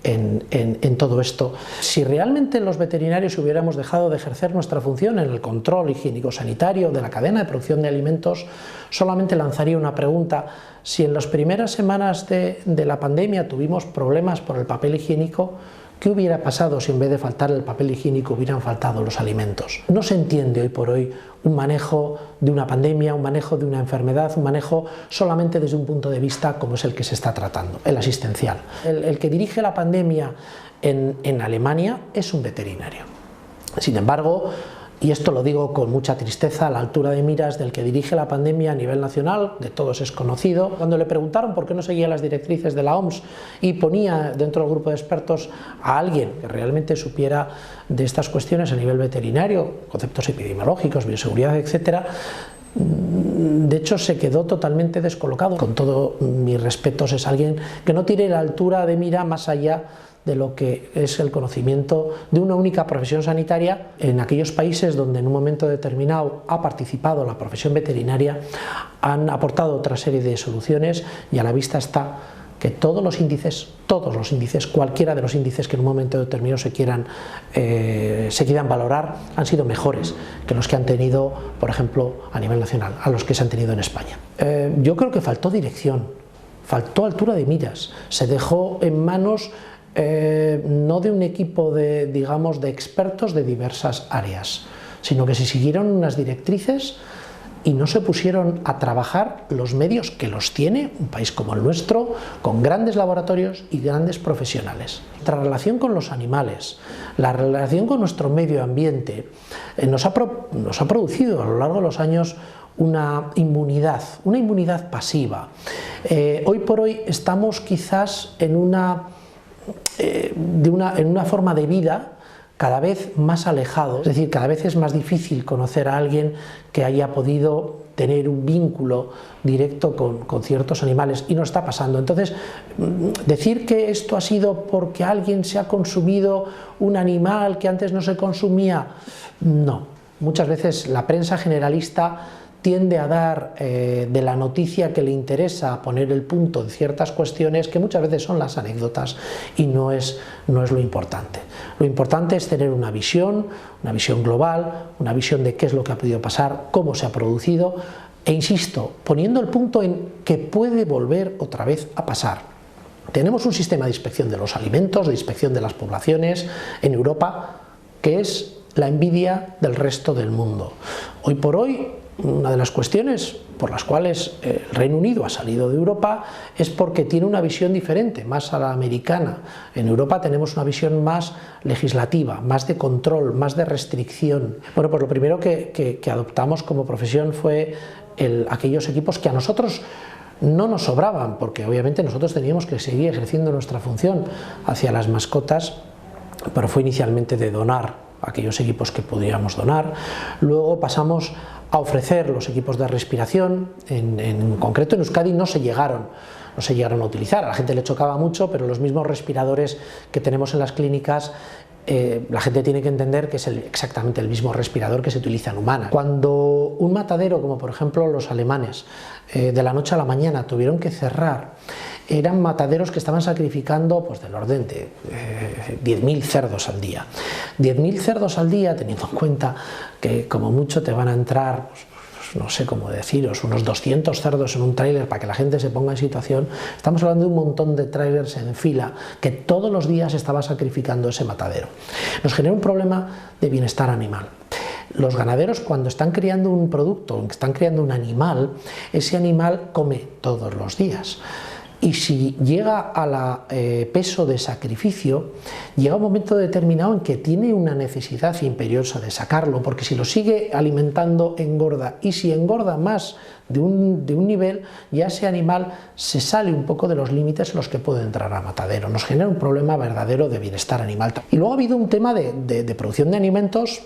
en todo esto. Si realmente los veterinarios hubiéramos dejado de ejercer nuestra función en el control higiénico-sanitario de la cadena de producción de alimentos, solamente lanzaría una pregunta: si en las primeras semanas de la pandemia tuvimos problemas por el papel higiénico, ¿qué hubiera pasado si en vez de faltar el papel higiénico hubieran faltado los alimentos? No se entiende hoy por hoy un manejo de una pandemia, un manejo de una enfermedad, un manejo solamente desde un punto de vista como es el que se está tratando, el asistencial. El que dirige la pandemia en Alemania es un veterinario. Sin embargo, y esto lo digo con mucha tristeza, a la altura de miras del que dirige la pandemia a nivel nacional, de todos es conocido. Cuando le preguntaron por qué no seguía las directrices de la OMS y ponía dentro del grupo de expertos a alguien que realmente supiera de estas cuestiones a nivel veterinario, conceptos epidemiológicos, bioseguridad, etcétera, de hecho se quedó totalmente descolocado. Con todos mis respetos, es alguien que no tiene la altura de mira más allá de lo que es el conocimiento de una única profesión sanitaria. En aquellos países donde en un momento determinado ha participado la profesión veterinaria, han aportado otra serie de soluciones, y a la vista está que todos los índices, cualquiera de los índices que en un momento determinado se quieran valorar, han sido mejores que los que han tenido, por ejemplo, a nivel nacional, a los que se han tenido en España. Yo creo que faltó dirección, faltó altura de miras, se dejó en manos no de un equipo de expertos de diversas áreas, sino que se siguieron unas directrices y no se pusieron a trabajar los medios que los tiene un país como el nuestro, con grandes laboratorios y grandes profesionales. Nuestra relación con los animales, la relación con nuestro medio ambiente, nos ha producido a lo largo de los años una inmunidad pasiva. Hoy por hoy estamos quizás en una forma de vida cada vez más alejado, es decir, cada vez es más difícil conocer a alguien que haya podido tener un vínculo directo con ciertos animales, y no está pasando. Entonces, decir que esto ha sido porque alguien se ha consumido un animal que antes no se consumía, no. Muchas veces la prensa generalista tiende a dar de la noticia que le interesa poner el punto en ciertas cuestiones que muchas veces son las anécdotas, y no es lo importante. Lo importante es tener una visión global, una visión de qué es lo que ha podido pasar, cómo se ha producido, e insisto, poniendo el punto en que puede volver otra vez a pasar. Tenemos un sistema de inspección de los alimentos, de inspección de las poblaciones en Europa, que es la envidia del resto del mundo. Hoy por hoy una de las cuestiones por las cuales el Reino Unido ha salido de Europa es porque tiene una visión diferente, más a la americana. En Europa tenemos una visión más legislativa, más de control, más de restricción. Bueno, pues lo primero que adoptamos como profesión fue aquellos equipos que a nosotros no nos sobraban, porque obviamente nosotros teníamos que seguir ejerciendo nuestra función hacia las mascotas, pero fue inicialmente de donar aquellos equipos que pudiéramos donar. Luego pasamos a ofrecer los equipos de respiración. En concreto en Euskadi no se llegaron a utilizar, a la gente le chocaba mucho, pero los mismos respiradores que tenemos en las clínicas, la gente tiene que entender que es exactamente el mismo respirador que se utiliza en humanas. Cuando un matadero, como por ejemplo los alemanes, de la noche a la mañana tuvieron que cerrar, eran mataderos que estaban sacrificando pues del orden de 10.000 cerdos al día. 10.000 cerdos al día, teniendo en cuenta que como mucho te van a entrar, pues, no sé cómo deciros, unos 200 cerdos en un tráiler para que la gente se ponga en situación. Estamos hablando de un montón de tráilers en fila que todos los días estaba sacrificando ese matadero. Nos genera un problema de bienestar animal. Los ganaderos, cuando están criando un producto, están criando un animal, ese animal come todos los días. Y si llega al peso de sacrificio, llega un momento determinado en que tiene una necesidad imperiosa de sacarlo, porque si lo sigue alimentando engorda, y si engorda más de un nivel, ya ese animal se sale un poco de los límites en los que puede entrar a matadero. Nos genera un problema verdadero de bienestar animal. Y luego ha habido un tema de producción de alimentos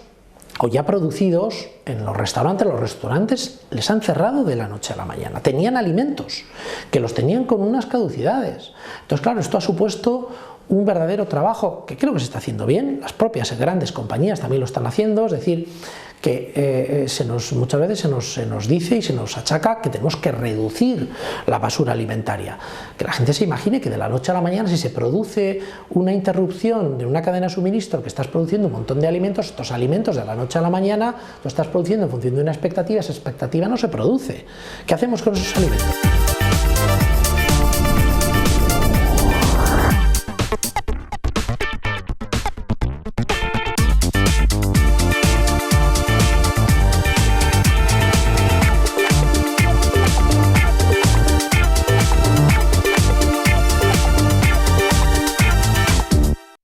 o ya producidos en los restaurantes les han cerrado de la noche a la mañana. Tenían alimentos que los tenían con unas caducidades. Entonces, claro, esto ha supuesto un verdadero trabajo que creo que se está haciendo bien. Las propias grandes compañías también lo están haciendo, es decir, que muchas veces se nos dice y se nos achaca que tenemos que reducir la basura alimentaria. Que la gente se imagine que de la noche a la mañana, si se produce una interrupción de una cadena de suministro, que estás produciendo un montón de alimentos, estos alimentos de la noche a la mañana lo estás produciendo en función de una expectativa, esa expectativa no se produce. ¿Qué hacemos con esos alimentos?